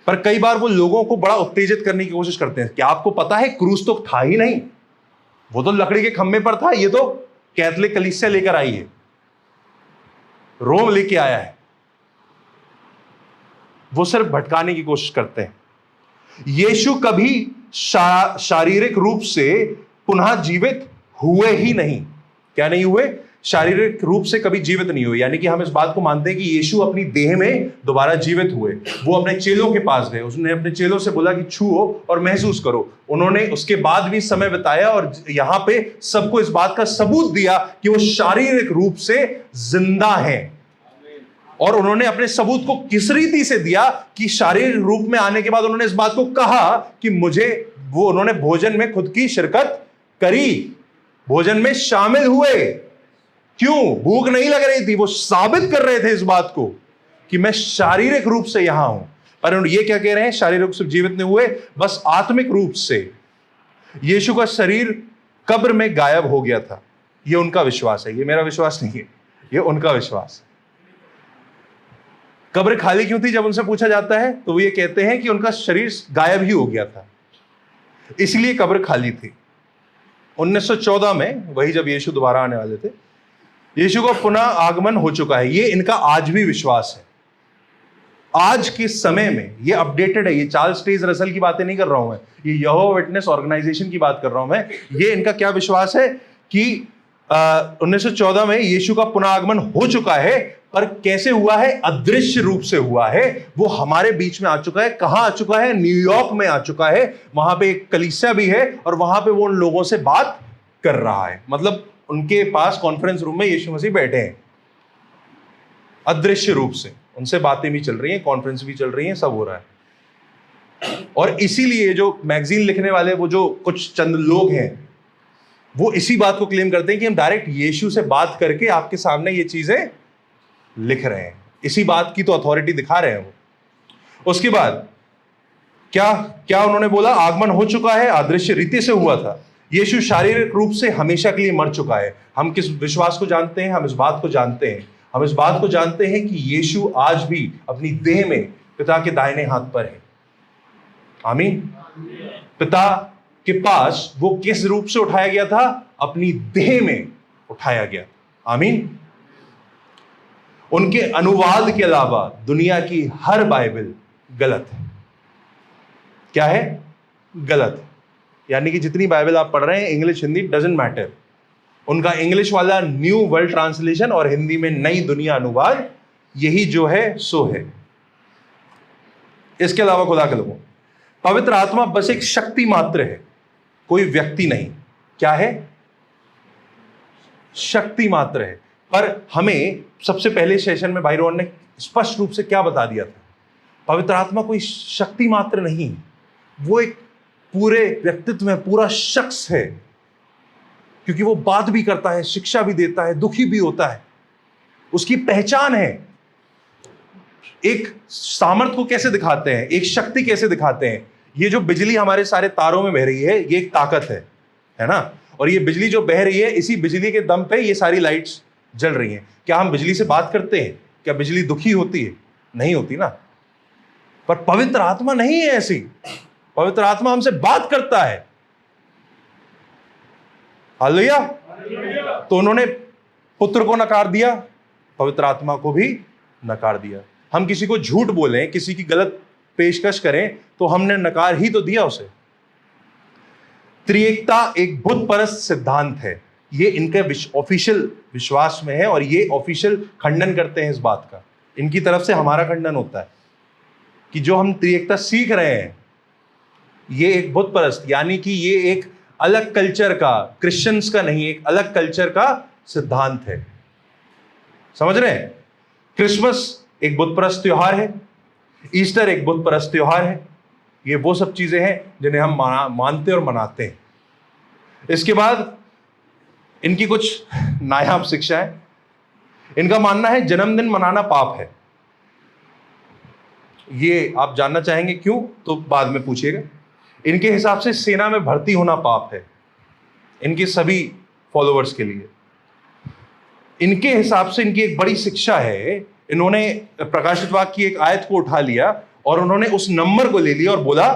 पर कई बार वो लोगों को बड़ा उत्तेजित करने की कोशिश करते हैं कि आपको पता है क्रूस तो था ही नहीं, वो तो लकड़ी के खंभे पर था, ये तो कैथोलिक कलीसिया लेकर आई है, रोम लेके आया है। वो सिर्फ भटकाने की कोशिश करते हैं। यीशु कभी शारीरिक रूप से पुनः जीवित हुए ही नहीं। क्या नहीं हुए? शारीरिक रूप से कभी जीवित नहीं हुए। यानी कि हम इस बात को मानते हैं कि यीशु अपनी देह में दोबारा जीवित हुए। वो अपने चेलों के पास गए, उसने अपने चेलों से बोला कि छुओ और महसूस करो। उन्होंने उसके बाद भी समय बिताया और यहां पे सबको इस बात का सबूत दिया कि वो शारीरिक रूप से जिंदा हैं। और उन्होंने अपने सबूत को किस रीति से दिया कि शारीरिक रूप में आने के बाद उन्होंने इस बात को कहा कि उन्होंने भोजन में खुद की शिरकत करी, भोजन में शामिल हुए। क्यों? भूख नहीं लग रही थी, वो साबित कर रहे थे इस बात को कि मैं शारीरिक रूप से यहां हूं। पर ये क्या कह रहे हैं? शारीरिक रूप से जीवित नहीं हुए, बस आत्मिक रूप से। यीशु का शरीर कब्र में गायब हो गया था, ये उनका विश्वास है, ये मेरा विश्वास नहीं है, ये उनका विश्वास है। कब्र खाली क्यों थी? जब उनसे पूछा जाता है तो वो ये कहते हैं कि उनका शरीर गायब ही हो गया था, इसलिए कब्र खाली थी। 1914 में, वही जब यीशु दोबारा आने वाले थे, यीशु का पुनः आगमन हो चुका है, ये इनका आज भी विश्वास है। आज के समय में ये अपडेटेड है, ये चार्ल्स टेज रसल की बातें नहीं कर रहा हूं मैं, ये यहोवा विटनेस ऑर्गेनाइजेशन की बात कर रहा हूं मैं। ये इनका क्या विश्वास है कि 1914 में यीशु का पुनः आगमन हो चुका है, पर कैसे हुआ है? अदृश्य रूप से हुआ है। वो हमारे बीच में आ चुका है। कहां आ चुका है? न्यूयॉर्क में आ चुका है। वहां पे एक कलीसिया भी है और वहां पे वो उन लोगों से बात कर रहा है। मतलब उनके पास कॉन्फ्रेंस रूम में यीशु मसीह बैठे हैं, अदृश्य रूप से उनसे बातें भी चल रही हैं, कॉन्फ्रेंस भी चल रही हैं, सब हो रहा है। और इसीलिए जो मैगजीन लिखने वाले वो जो कुछ चंद लोग हैं, वो इसी बात को क्लेम करते हैं कि हम डायरेक्ट यीशु से बात करके आपके सामने ये चीजें लिख रहे हैं। इसी बात की तो अथॉरिटी दिखा रहे हैं वो। उसके बाद क्या क्या उन्होंने बोला? आगमन हो चुका है, अदृश्य रीति से हुआ था। यीशु शारीरिक रूप से हमेशा के लिए मर चुका है। हम किस विश्वास को जानते हैं? हम इस बात को जानते हैं, हम इस बात को जानते हैं कि यीशु आज भी अपनी देह में पिता के दाहिने हाथ पर है। आमीन। पिता के पास वो किस रूप से उठाया गया था? अपनी देह में उठाया गया। आमीन। उनके अनुवाद के अलावा दुनिया की हर बाइबल गलत है। क्या है? गलत। यानी कि जितनी बाइबल आप पढ़ रहे हैं, इंग्लिश हिंदी डजंट मैटर, उनका इंग्लिश वाला न्यू वर्ल्ड ट्रांसलेशन और हिंदी में नई दुनिया अनुवाद, यही जो है सो है। इसके अलावा खुदा के लोगों, पवित्र आत्मा बस एक शक्ति मात्र है, कोई व्यक्ति नहीं। क्या है? शक्ति मात्र है। पर हमें सबसे पहले सेशन में भाई रोहन ने स्पष्ट रूप से क्या बता दिया था? पवित्र आत्मा कोई शक्ति मात्र नहीं, वो एक पूरे व्यक्तित्व में पूरा शख्स है, क्योंकि वो बात भी करता है, शिक्षा भी देता है, दुखी भी होता है। उसकी पहचान है। एक सामर्थ को कैसे दिखाते हैं? एक शक्ति कैसे दिखाते हैं? ये जो बिजली हमारे सारे तारों में बह रही है, ये एक ताकत है ना? और ये बिजली जो बह रही है, इसी बिजली के दम पे ये सारी लाइट्स जल रही हैं। क्या हम बिजली से बात करते हैं? क्या बिजली दुखी होती है? नहीं होती ना। पर पवित्र आत्मा नहीं है ऐसी। पवित्र आत्मा हमसे बात करता है। हालेलुया। तो उन्होंने पुत्र को नकार दिया, पवित्र आत्मा को भी नकार दिया। हम किसी को झूठ बोलें, किसी की गलत पेशकश करें, तो हमने नकार ही तो दिया उसे। त्रिएकता एक बुत परस्त सिद्धांत है, ये इनके ऑफिशियल विश्वास में है और ये ऑफिशियल खंडन करते हैं इस बात का। इनकी तरफ से हमारा खंडन होता है कि जो हम त्रिएकता सीख रहे हैं, ये एक बुत परस्त, यानी कि ये एक अलग कल्चर का, क्रिश्चियंस का नहीं, एक अलग कल्चर का सिद्धांत है। समझ रहे हैं? क्रिसमस एक बुत परस्त त्योहार है, ईस्टर एक बुत परस्त त्योहार है। ये वो सब चीजें हैं जिन्हें हम मानते और मनाते हैं। इसके बाद इनकी कुछ नायाब शिक्षा है। इनका मानना है जन्मदिन मनाना पाप है। ये आप जानना चाहेंगे क्यों, तो बाद में पूछिएगा। इनके हिसाब से सेना में भर्ती होना पाप है, इनके सभी फॉलोअर्स के लिए। इनके हिसाब से इनकी एक बड़ी शिक्षा है, इन्होंने प्रकाशित वाक्य की एक आयत को उठा लिया और उन्होंने उस नंबर को ले लिया और बोला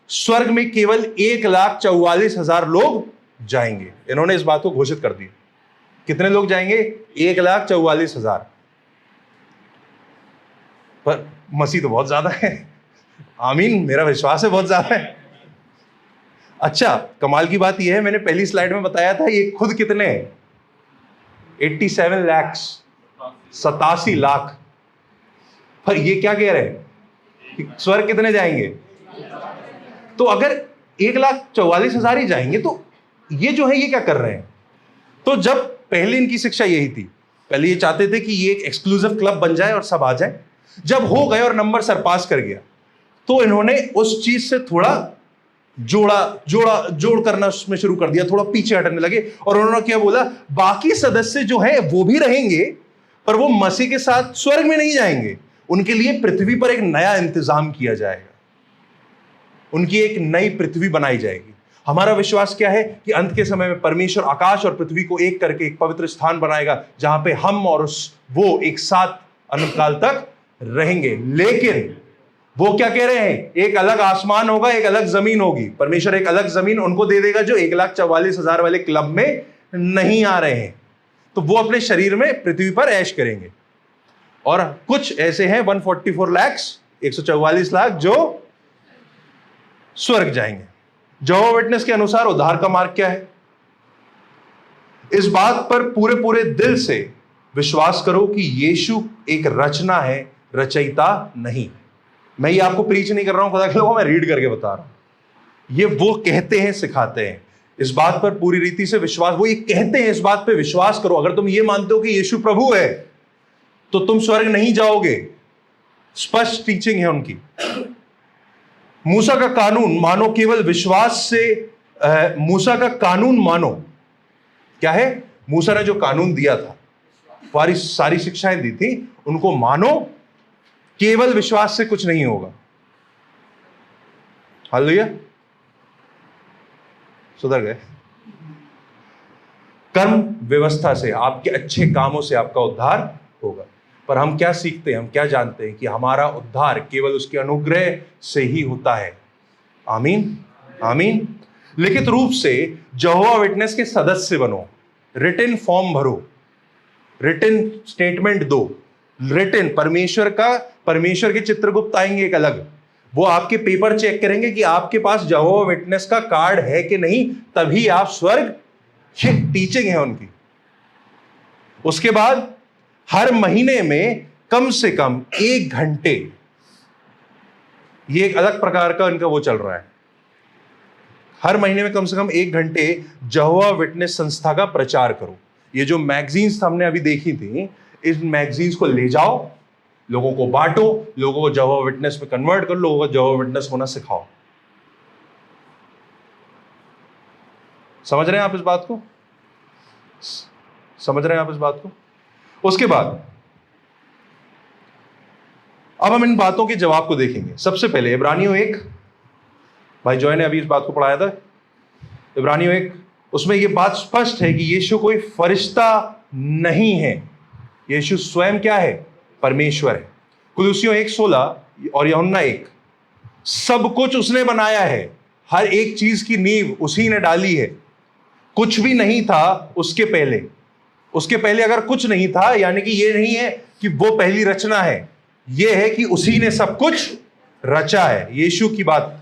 स्वर्ग में केवल 1,44,000 लोग जाएंगे। इन्होंने इस बात को घोषित कर दिया। कितने लोग जाएंगे? 1,44,000। पर मसीह तो बहुत ज्यादा है। आमीन, मेरा विश्वास है बहुत ज्यादा है। अच्छा, कमाल की बात यह है, मैंने पहली स्लाइड में बताया था ये खुद कितने हैं? 87 लाख, 87 लाख। पर ये क्या कह रहे हैं कि स्वर्ग कितने जाएंगे? तो अगर 1,44,000 ही जाएंगे तो ये जो है ये क्या कर रहे हैं? तो जब पहले इनकी शिक्षा यही थी, पहले ये चाहते थे कि ये एक एक्सक्लूसिव क्लब बन जाए और सब आ जाए। जब हो गए और नंबर सरपास कर गया तो इन्होंने उस चीज से थोड़ा जोड़ करना उसमें शुरू कर दिया, थोड़ा पीछे हटने लगे और उन्होंने क्या बोला, बाकी सदस्य जो है वो भी रहेंगे पर वो मसीह के साथ स्वर्ग में नहीं जाएंगे, उनके लिए पृथ्वी पर एक नया इंतजाम किया जाएगा, उनकी एक नई पृथ्वी बनाई जाएगी। हमारा विश्वास क्या है कि अंत के समय में परमेश्वर आकाश और पृथ्वी को एक करके एक पवित्र स्थान बनाएगा जहां पे हम और वो एक साथ अनंत काल तक रहेंगे। लेकिन वो क्या कह रहे हैं? एक अलग आसमान होगा, एक अलग जमीन होगी। परमेश्वर एक अलग जमीन उनको दे देगा जो 1,44,000 वाले क्लब में नहीं आ रहे हैं, तो वो अपने शरीर में पृथ्वी पर ऐश करेंगे। और कुछ ऐसे हैं 144 लाख, 144 लाख जो स्वर्ग जाएंगे। यहोवा विटनेस के अनुसार उद्धार का मार्ग क्या है? इस बात पर पूरे दिल से विश्वास करो कि यीशु एक रचना है, रचयिता नहीं। मैं ये आपको प्रीच नहीं कर रहा हूं खुदा के लोगों, मैं रीड करके बता रहा हूं। ये वो कहते हैं, सिखाते हैं। इस बात पर पूरी रीति से विश्वास, वो ये कहते हैं, इस बात पे विश्वास करो। अगर तुम ये मानते हो कि यीशु प्रभु है तो तुम स्वर्ग नहीं जाओगे। स्पष्ट टीचिंग है उनकी। मूसा का कानून मानो केवल विश्वास से। मूसा का कानून मानो क्या है? मूसा ने जो कानून दिया था, सारी शिक्षाएं दी थी, उनको मानो, केवल विश्वास से कुछ नहीं होगा। हालेलुया, सुधर गए। कर्म व्यवस्था से, आपके अच्छे कामों से आपका उद्धार होगा। पर हम क्या सीखते हैं, हम क्या जानते हैं कि हमारा उद्धार केवल उसके अनुग्रह से ही होता है। आमीन, आमीन। लिखित रूप से यहोवा विटनेस के सदस्य बनो, रिटन फॉर्म भरो, रिटन स्टेटमेंट दो, रिटन परमेश्वर के चित्रगुप्त आएंगे एक अलग, वो आपके पेपर चेक करेंगे कि आपके पास यहोवा विटनेस का कार्ड है कि नहीं, तभी आप स्वर्ग। ये टीचिंग है उनकी। उसके बाद हर महीने में कम से कम 1 घंटे, ये एक अलग प्रकार का इनका वो चल रहा है, हर महीने में कम से कम 1 घंटे यहोवा विटनेस संस्था का प्रचार करो। ये जो मैगजीन्स हमने अभी देखी थी, इस मैगजीन्स को ले जाओ, लोगों को बांटो, लोगों को यहोवा विटनेस में कन्वर्ट करो, लोगों को यहोवा विटनेस होना सिखाओ। समझ रहे हैं आप इस बात को? समझ रहे हैं आप इस बात को? उसके बाद अब हम इन बातों के जवाब को देखेंगे। सबसे पहले इब्रानियों 1, भाई जॉय ने अभी इस बात को पढ़ाया था, इब्रानियों 1, उसमें यह बात स्पष्ट है कि यीशु कोई फरिश्ता नहीं है, यीशु स्वयं क्या है? परमेश्वर है। कुलुसियों 1:16 और यूहन्ना 1, सब कुछ उसने बनाया है, हर एक चीज की नींव उसी ने डाली है। कुछ भी नहीं था उसके पहले अगर कुछ नहीं था, यानी कि ये नहीं है कि वो पहली रचना है, ये है कि उसी ने सब कुछ रचा है। यीशु की बात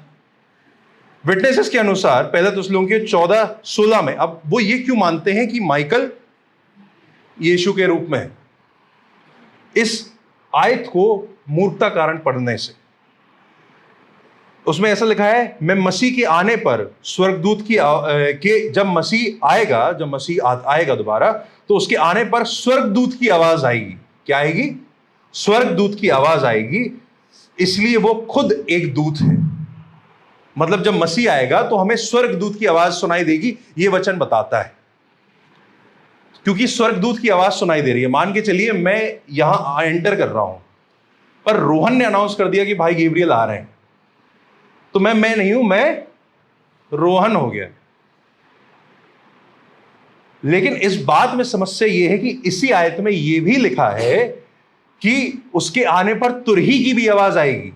विटनेसेस के अनुसार पहला थिस्सलुनीकियों 14:16 में, अब वो ये क्यों मानते हैं कि माइकल यीशु के रूप में है? इस आयत को मूर्खता कारण पढ़ने से, उसमें ऐसा लिखा है, मैं मसीह के आने पर स्वर्गदूत जब मसीह आएगा दोबारा, तो उसके आने पर स्वर्गदूत की आवाज आएगी। क्या आएगी? स्वर्गदूत की आवाज आएगी, इसलिए वो खुद एक दूत है। मतलब जब मसीह आएगा तो हमें स्वर्गदूत की आवाज सुनाई देगी, ये वचन बताता है। क्योंकि स्वर्गदूत की आवाज सुनाई दे रही है। मान के चलिए मैं यहां एंटर कर रहा हूं, पर रोहन ने अनाउंस कर दिया कि भाई गैब्रियल आ रहे हैं, तो मैं नहीं हूं, मैं रोहन हो गया। लेकिन इस बात में समस्या यह है कि इसी आयत में यह भी लिखा है कि उसके आने पर तुरही की भी आवाज आएगी।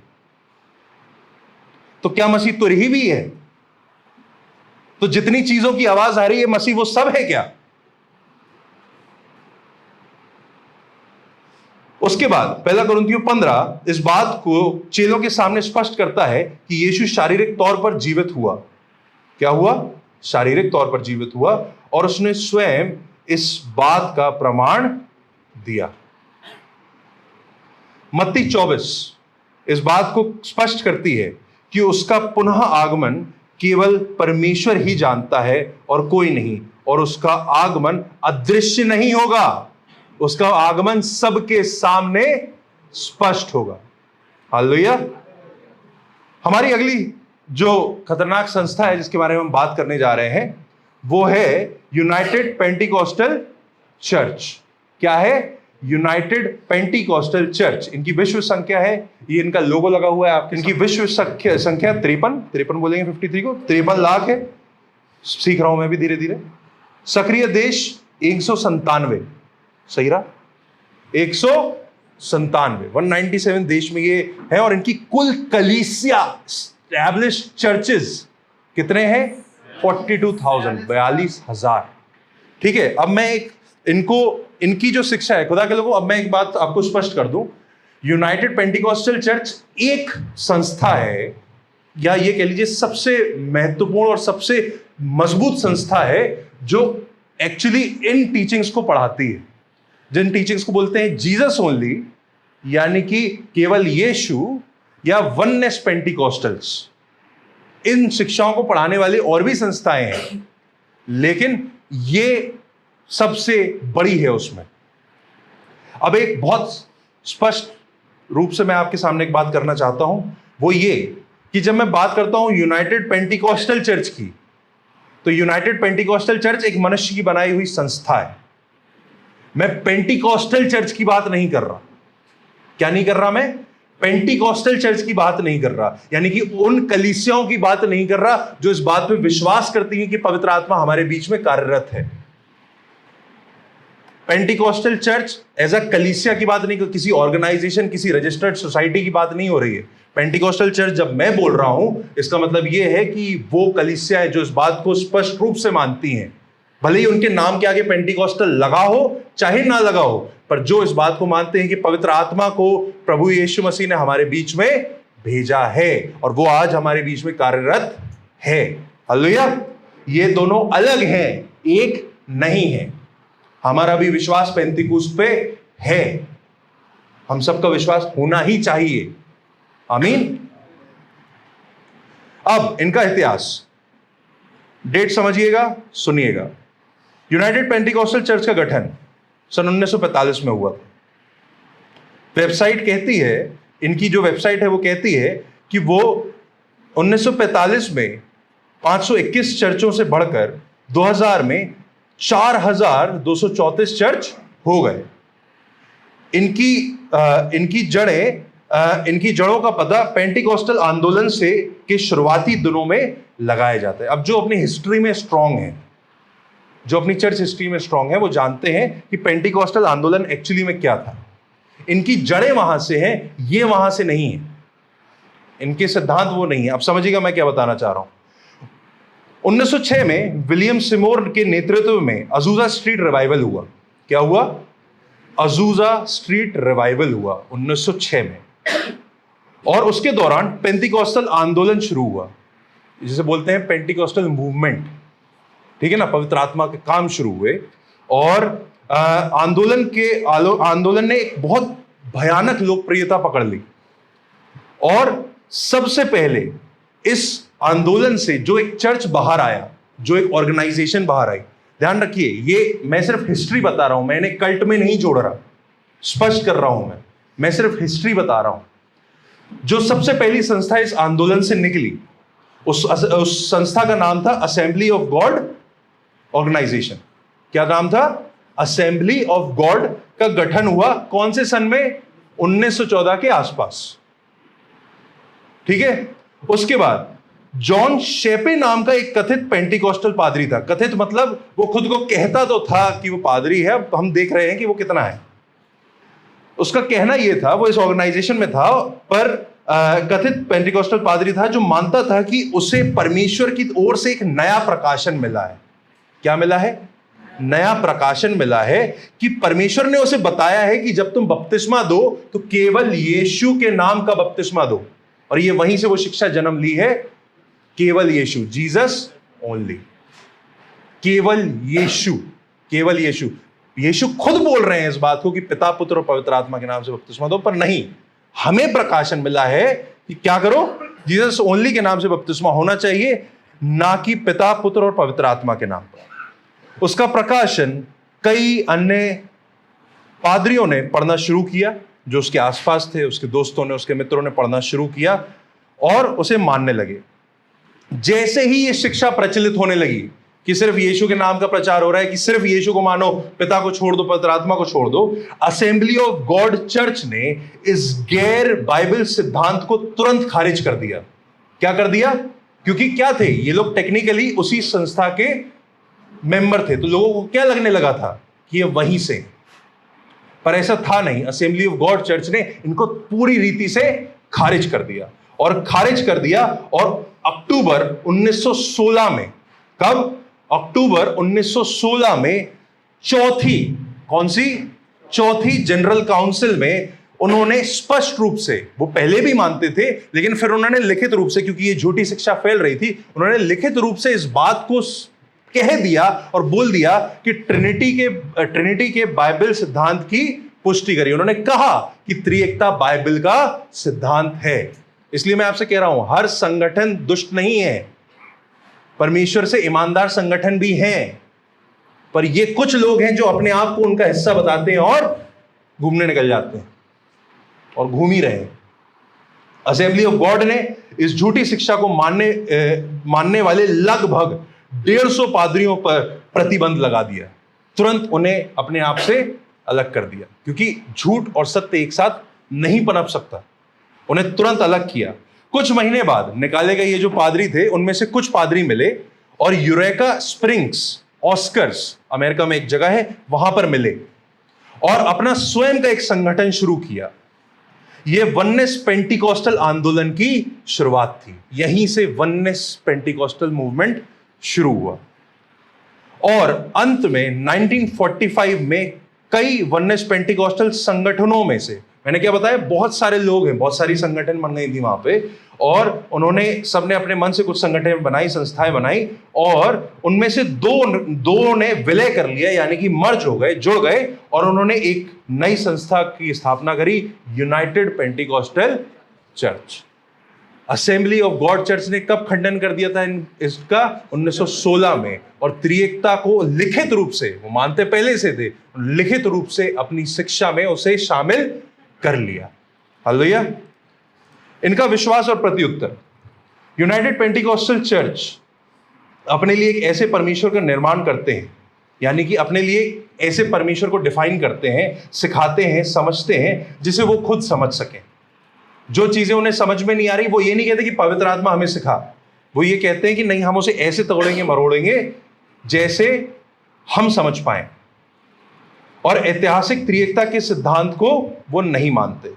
तो क्या मसीह तुरही भी है? तो जितनी चीजों की आवाज आ रही है, मसीह वो सब है क्या? उसके बाद पहला कुरिन्थियों 15 इस बात को चेलों के सामने स्पष्ट करता है कि यीशु शारीरिक तौर पर जीवित हुआ। क्या हुआ? शारीरिक तौर पर जीवित हुआ, और उसने स्वयं इस बात का प्रमाण दिया। मत्ती 24 इस बात को स्पष्ट करती है कि उसका पुनः आगमन केवल परमेश्वर ही जानता है और कोई नहीं, और उसका आगमन अदृश्य नहीं होगा, उसका आगमन सबके सामने स्पष्ट होगा। हालेलुया। हमारी अगली जो खतरनाक संस्था है जिसके बारे में हम बात करने जा रहे हैं वो है यूनाइटेड पेंटिकॉस्टल चर्च। क्या है? United Pentecostal church. इनकी विश्व संख्या है, ये इनका लोगो लगा हुआ है आपके, इनकी विश्व संख्या 53 बोलेंगे 53 को 53 लाख है। सीख रहा हूं मैं भी धीरे धीरे। सक्रिय देश 197, सही रहा, 197 देश में ये है। और इनकी कुल कलीसिया एस्टैब्लिश्ड चर्चेस कितने हैं? 42,000, 42,000। ठीक है। अब मैं इनकी जो शिक्षा है खुदा के लोगों, अब मैं एक बात आपको स्पष्ट कर दूं। यूनाइटेड पेंटिकॉस्टल चर्च एक संस्था है, या ये कह लीजिए सबसे महत्वपूर्ण और सबसे मजबूत संस्था है जो एक्चुअली इन टीचिंग्स को पढ़ाती है, जिन टीचिंग्स को बोलते हैं जीसस ओनली, यानी कि केवल यीशु, या वननेस पेंटिकॉस्टल्स। इन शिक्षाओं को पढ़ाने वाली और भी संस्थाएं हैं, लेकिन ये सबसे बड़ी है उसमें। अब एक बहुत स्पष्ट रूप से मैं आपके सामने एक बात करना चाहता हूं, वो ये कि जब मैं बात करता हूं यूनाइटेड पेंटिकॉस्टल चर्च की, तो यूनाइटेड पेंटिकॉस्टल चर्च एक मनुष्य की बनाई हुई संस्था है। मैं पेंटिकॉस्टल चर्च की बात नहीं कर रहा। क्या नहीं कर रहा? मैं पेंटिकॉस्टल चर्च की बात नहीं कर रहा, यानी कि उन कलीसियाओं की बात नहीं कर रहा जो इस बात पे विश्वास करती हैं कि पवित्र आत्मा हमारे बीच में कार्यरत है। पेंटिकॉस्टल चर्च एज अ कलीसिया की बात नहीं, किसी ऑर्गेनाइजेशन, किसी रजिस्टर्ड सोसाइटी की बात नहीं हो रही है। पेंटिकॉस्टल चर्च जब मैं बोल रहा हूं, इसका मतलब यह है कि वो कलीसिया है जो इस बात को स्पष्ट रूप से मानती हैं, भले ही उनके नाम के आगे पेंटिकॉस्टल लगा हो चाहे ना लगा हो, पर जो इस बात को मानते हैं कि पवित्र आत्मा को प्रभु यीशु मसीह ने हमारे बीच में भेजा है और वो आज हमारे बीच में कार्यरत है। हालेलुया। ये दोनों अलग हैं, एक नहीं है। हमारा भी विश्वास पेंतिकुस्त पे है, हम सबका विश्वास होना ही चाहिए। आमीन। अब इनका इतिहास, डेट समझिएगा, सुनिएगा। यूनाइटेड पेंटिकॉस्टल चर्च का गठन सन 1945 में हुआ था। वेबसाइट कहती है, इनकी जो वेबसाइट है वो कहती है कि वो 1945 में 521 चर्चों से बढ़कर 2000 में 4,234 चर्च हो गए। इनकी जड़ों का पता पेंटिकॉस्टल आंदोलन से के शुरुआती दिनों में लगाया जाता है। अब जो अपनी हिस्ट्री में स्ट्रांग है, जो अपनी चर्च हिस्ट्री में स्ट्रांग है, वो जानते हैं कि पेंटिकॉस्टल आंदोलन एक्चुअली में क्या था। इनकी जड़ें वहां से हैं, ये वहां से नहीं है, इनके सिद्धांत वो नहीं है। अब समझिएगा मैं क्या बताना चाह रहा हूं। 1906 में विलियम सिमोर के नेतृत्व में अजूजा स्ट्रीट रिवाइवल हुआ। क्या हुआ? अजूजा स्ट्रीट रिवाइवल हुआ 1906 में, और उसके दौरान पेंटिकॉस्टल आंदोलन शुरू हुआ, जिसे बोलते हैं पेंटिकॉस्टल मूवमेंट। ठीक है ना, पवित्र आत्मा के काम शुरू हुए, और आंदोलन ने एक बहुत भयानक लोकप्रियता पकड़ ली। और सबसे पहले इस आंदोलन से जो एक चर्च बाहर आया, जो एक ऑर्गेनाइजेशन बाहर आई, ध्यान रखिए, ये मैं सिर्फ हिस्ट्री बता रहा हूं, मैंने कल्ट में नहीं जोड़ रहा, स्पष्ट कर रहा हूं मैं सिर्फ हिस्ट्री बता रहा हूं। जो सबसे पहली संस्था इस आंदोलन से निकली, उस संस्था का नाम था असेंबली ऑफ गॉड ऑर्गेनाइजेशन। क्या नाम था? असेंबली ऑफ गॉड का गठन हुआ कौन से सन में? 1914 के आसपास। ठीक है। उसके बाद जॉन शेपे नाम का एक कथित पेंटिकॉस्टल पादरी था। कथित मतलब वो खुद को कहता तो था कि वो पादरी है, अब हम देख रहे हैं कि वो कितना है। उसका कहना यह था, वो इस ऑर्गेनाइजेशन में था, पर कथित पेंटिकॉस्टल पादरी था जो मानता था कि उसे परमेश्वर की ओर से एक नया प्रकाशन मिला है। क्या मिला है? नया प्रकाशन मिला है कि परमेश्वर ने उसे बताया है कि जब तुम बपतिस्मा दो तो केवल यीशु के नाम का बपतिस्मा दो। और ये वहीं से वो शिक्षा जन्म ली है, केवल यीशु, जीसस ओनली। केवल यीशु, केवल यीशु। यीशु खुद बोल रहे हैं इस बात को कि पिता, पुत्र और पवित्र आत्मा के नाम से बपतिस्मा दो, पर नहीं, हमें प्रकाशन मिला है कि क्या करो? जीसस ओनली के नाम से बपतिस्मा होना चाहिए, ना कि पिता, पुत्र और पवित्र आत्मा के नाम पर। उसका प्रकाशन कई अन्य पादरियों ने पढ़ना शुरू किया, जो उसके आसपास थे, उसके दोस्तों ने, उसके मित्रों ने पढ़ना शुरू किया और उसे मानने लगे। जैसे ही यह शिक्षा प्रचलित होने लगी कि सिर्फ यीशु के नाम का प्रचार हो रहा है, कि सिर्फ यीशु को मानो, पिता को छोड़ दो, पवित्र आत्मा को छोड़ दो, असेंबली ऑफ गॉड चर्च ने इस गैर बाइबल सिद्धांत को तुरंत खारिज कर दिया। क्या कर दिया? क्योंकि क्या थे ये लोग? टेक्निकली उसी संस्था के मेंबर थे, तो लोगों को क्या लगने लगा था कि ये वहीं से, पर ऐसा था नहीं। असेंबली ऑफ गॉड चर्च ने इनको पूरी रीति से खारिज कर दिया और अक्टूबर 1916 में, कब? अक्टूबर 1916 में चौथी जनरल काउंसिल में उन्होंने स्पष्ट रूप से, वो पहले भी मानते थे लेकिन फिर उन्होंने लिखित रूप से, क्योंकि ये झूठी शिक्षा फैल रही थी, उन्होंने लिखित रूप से इस बात को कह दिया और बोल दिया कि ट्रिनिटी के बाइबल सिद्धांत की पुष्टि करी। उन्होंने कहा कि त्रिएकता बाइबल का सिद्धांत है। इसलिए मैं आपसे कह रहा हूं, हर संगठन दुष्ट नहीं है, परमेश्वर से ईमानदार संगठन भी हैं, पर ये कुछ लोग हैं जो अपने आप को उनका हिस्सा बताते हैं और घूमने निकल जाते हैं और घूम ही रहे हैं। असेंबली ऑफ गॉड ने इस झूठी शिक्षा को मानने वाले लगभग 150 पादरियों पर प्रतिबंध लगा दिया। तुरंत उन्हें अपने आप से अलग कर दिया, क्योंकि झूठ और सत्य एक साथ नहीं पनप सकता। उन्हें तुरंत अलग किया। कुछ महीने बाद निकाले गए ये जो पादरी थे, उनमें से कुछ पादरी मिले और यूरेका स्प्रिंग्स, ऑस्कर्स, अमेरिका में एक जगह है, वहां पर मिले और अपना स्वयं का एक संगठन शुरू किया। यह वननेस पेंटिकॉस्टल आंदोलन की शुरुआत थी। यहीं से वननेस पेंटिकॉस्टल मूवमेंट शुरू हुआ और अंत में 1945 में कई वननेस पेंटिकॉस्टल संगठनों में से, मैंने क्या बताया, बहुत सारे लोग हैं, बहुत सारी संगठन बन गई थी वहां पे, और उन्होंने सबने अपने मन से कुछ संगठन बनाई, संस्थाएं बनाई, और उनमें से दो ने विलय कर लिया, यानी कि मर्ज हो गए, जुड़ गए, और उन्होंने एक नई संस्था की स्थापना करी, United Pentecostal church. Assembly of God church ने कब खंडन कर दिया था इसका? 1916 में। और त्रिएकता को लिखित रूप से, वो मानते पहले से थे, लिखित रूप से अपनी शिक्षा में उसे शामिल कर लिया। हालेलुया। इनका विश्वास और प्रत्युत्तर। यूनाइटेड पेंटिकॉस्टल चर्च अपने लिए एक ऐसे परमेश्वर का निर्माण करते हैं, यानी कि अपने लिए ऐसे परमेश्वर को डिफाइन करते हैं, सिखाते हैं, समझते हैं, जिसे वो खुद समझ सकें। जो चीजें उन्हें समझ में नहीं आ रही, वो ये नहीं कहते कि पवित्र आत्मा हमें सिखा, वो ये कहते हैं कि नहीं, हम उसे ऐसे तोड़ेंगे मरोड़ेंगे जैसे हम समझ पाए। और ऐतिहासिक त्रिएकता के सिद्धांत को वो नहीं मानते।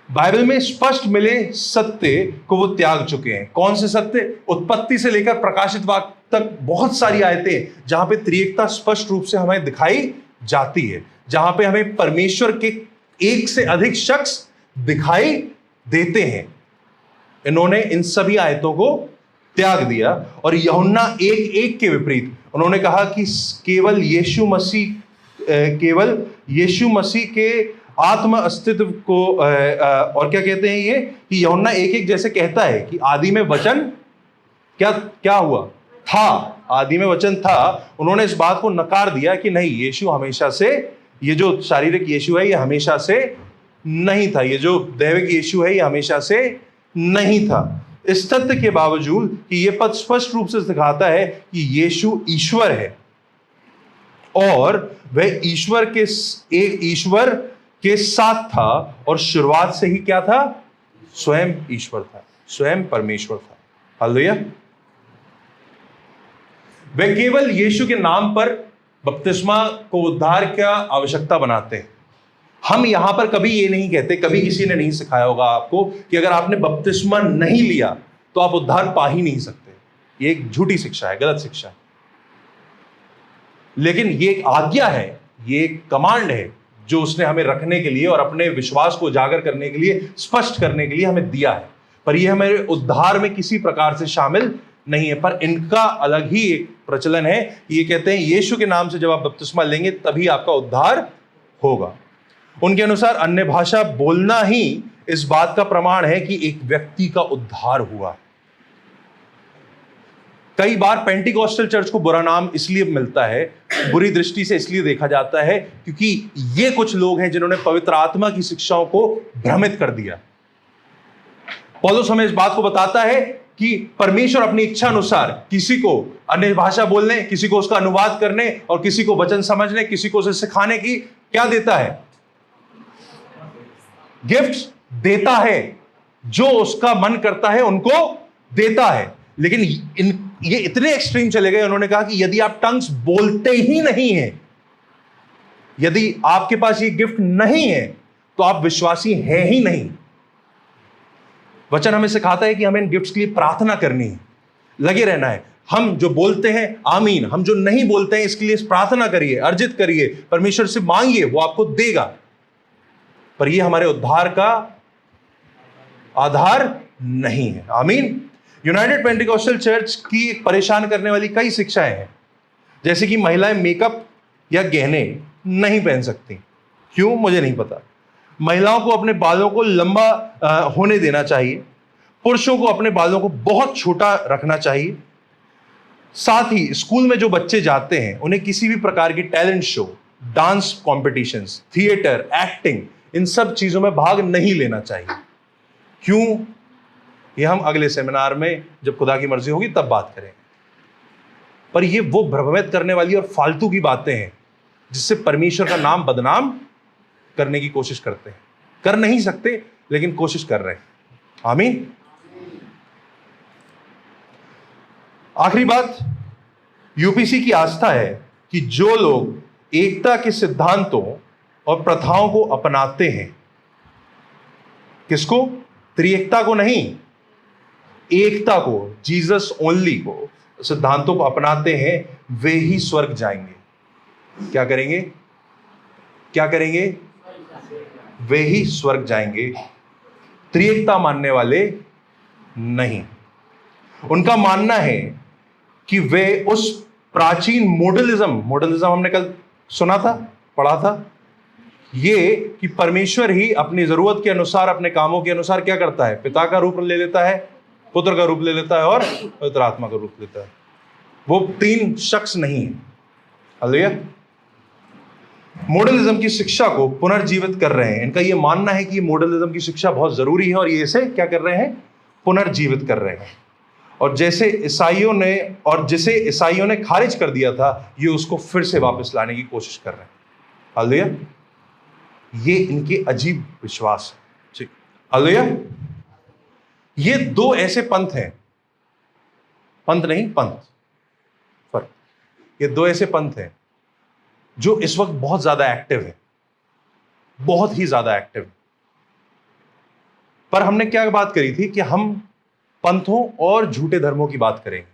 बाइबल में स्पष्ट मिले सत्य को वो त्याग चुके हैं। कौन से सत्य? उत्पत्ति से लेकर प्रकाशित वाक्य तक बहुत सारी आयतें जहां पे त्रिएकता स्पष्ट रूप से हमें दिखाई जाती है, जहां पे हमें परमेश्वर के एक से अधिक शख्स दिखाई देते हैं। इन्होंने इन सभी आयतों को त्याग दिया और यूहन्ना 1:1 के विपरीत उन्होंने कहा कि केवल यीशु मसीह के आत्म अस्तित्व को, और क्या कहते हैं ये, कि यूहन्ना 1:1 जैसे कहता है कि आदि में वचन क्या हुआ था, आदि में वचन था। उन्होंने इस बात को नकार दिया कि नहीं, यीशु हमेशा से, ये जो शारीरिक यीशु है ये हमेशा से नहीं था, ये जो दैविक यीशु है ये हमेशा से नहीं था। इस तथ्य के बावजूद कि ये पद स्पष्ट रूप से दिखाता है कि यीशु ईश्वर है और वह ईश्वर के साथ था और शुरुआत से ही क्या था? स्वयं ईश्वर था, स्वयं परमेश्वर था। हालेलुया। वे केवल यीशु के नाम पर बपतिस्मा को उद्धार का आवश्यकता बनाते हैं। हम यहां पर कभी ये नहीं कहते, कभी किसी ने नहीं सिखाया होगा आपको कि अगर आपने बपतिस्मा नहीं लिया तो आप उद्धार पा ही नहीं सकते। ये एक झूठी शिक्षा है, गलत शिक्षा है। लेकिन ये एक आज्ञा है, ये एक कमांड है जो उसने हमें रखने के लिए और अपने विश्वास को उजागर करने के लिए, स्पष्ट करने के लिए हमें दिया है। पर यह हमारे उद्धार में किसी प्रकार से शामिल नहीं है। पर इनका अलग ही एक प्रचलन है। ये कहते हैं यीशु के नाम से जब आप बपतिस्मा लेंगे तभी आपका उद्धार होगा। उनके अनुसार अन्य भाषा बोलना ही इस बात का प्रमाण है कि एक व्यक्ति का उद्धार हुआ। कई बार पेंटिकॉस्टल चर्च को बुरा नाम इसलिए मिलता है, बुरी दृष्टि से इसलिए देखा जाता है क्योंकि ये कुछ लोग हैं जिन्होंने पवित्र आत्मा की शिक्षाओं को भ्रमित कर दिया। पौलुस हमें इस बात को बताता है कि परमेश्वर अपनी इच्छा अनुसार किसी को अन्य भाषा बोलने, किसी को उसका अनुवाद करने और किसी को वचन समझने, किसी को उसे सिखाने की क्या देता है? गिफ्ट्स देता है। जो उसका मन करता है उनको देता है। लेकिन ये इतने एक्सट्रीम चले गए, उन्होंने कहा कि यदि आप टंग्स बोलते ही नहीं हैं, यदि आपके पास ये गिफ्ट नहीं है तो आप विश्वासी हैं ही नहीं। वचन हमें सिखाता है कि हमें इन गिफ्ट्स के लिए प्रार्थना करनी है, लगे रहना है। हम जो बोलते हैं आमीन, हम जो नहीं बोलते हैं इसके लिए प्रार्थना करिए, अर्जित करिए, परमेश्वर से मांगिए, वो आपको देगा। पर ये हमारे उद्धार का आधार नहीं है। आमीन। यूनाइटेड पेंटिकॉस्टल चर्च की परेशान करने वाली कई शिक्षाएं हैं, जैसे कि महिलाएं मेकअप या गहने नहीं पहन सकती। क्यों? मुझे नहीं पता। महिलाओं को अपने बालों को लंबा होने देना चाहिए। पुरुषों को अपने बालों को बहुत छोटा रखना चाहिए। साथ ही स्कूल में जो बच्चे जाते हैं उन्हें किसी भी प्रकार की talent show, dance competitions, theatre, acting, इन सब चीजों में भाग नहीं लेना चाहिए। क्यों? ये हम अगले सेमिनार में जब खुदा की मर्जी होगी तब बात करेंगे। पर ये वो भ्रमित करने वाली और फालतू की बातें हैं जिससे परमेश्वर का नाम बदनाम करने की कोशिश करते हैं। कर नहीं सकते लेकिन कोशिश कर रहे हैं। आमीन। आखिरी बात, यूपीसी की आस्था है कि जो लोग एकता के सिद्धांतों और प्रथाओं को अपनाते हैं, किसको? त्रिएकता को नहीं, एकता को, जीसस ओनली को, सिद्धांतों को अपनाते हैं, वे ही स्वर्ग जाएंगे। क्या करेंगे? क्या करेंगे? वे ही स्वर्ग जाएंगे। त्रिएकता मानने वाले नहीं। उनका मानना है कि वे उस प्राचीन मॉडलिज्म हमने कल सुना था, पढ़ा था, ये कि परमेश्वर ही अपनी जरूरत के अनुसार, अपने कामों के अनुसार क्या करता है? पिता का रूप ले लेता है, पुत्र का रूप ले लेता है और पवित्र आत्मा का रूप लेता है। वो तीन शख्स नहीं है। हालेलुया। मॉडलिज्म की शिक्षा को पुनर्जीवित कर रहे हैं। इनका ये मानना है कि मॉडलिज्म की शिक्षा बहुत जरूरी है और ये इसे क्या कर रहे हैं? पुनर्जीवित कर रहे हैं। और जिसे ईसाइयों ने खारिज कर दिया था, ये उसको फिर से वापस लाने की कोशिश कर रहे हैं। हालेलुया। ये इनके अजीब विश्वास है। ठीक। हालेलुया। ये दो ऐसे पंथ हैं, पंथ नहीं, पंथ, फर्क। ये दो ऐसे पंथ हैं जो इस वक्त बहुत ज्यादा एक्टिव है, बहुत ही ज्यादा एक्टिव। पर हमने क्या बात करी थी कि हम पंथों और झूठे धर्मों की बात करेंगे।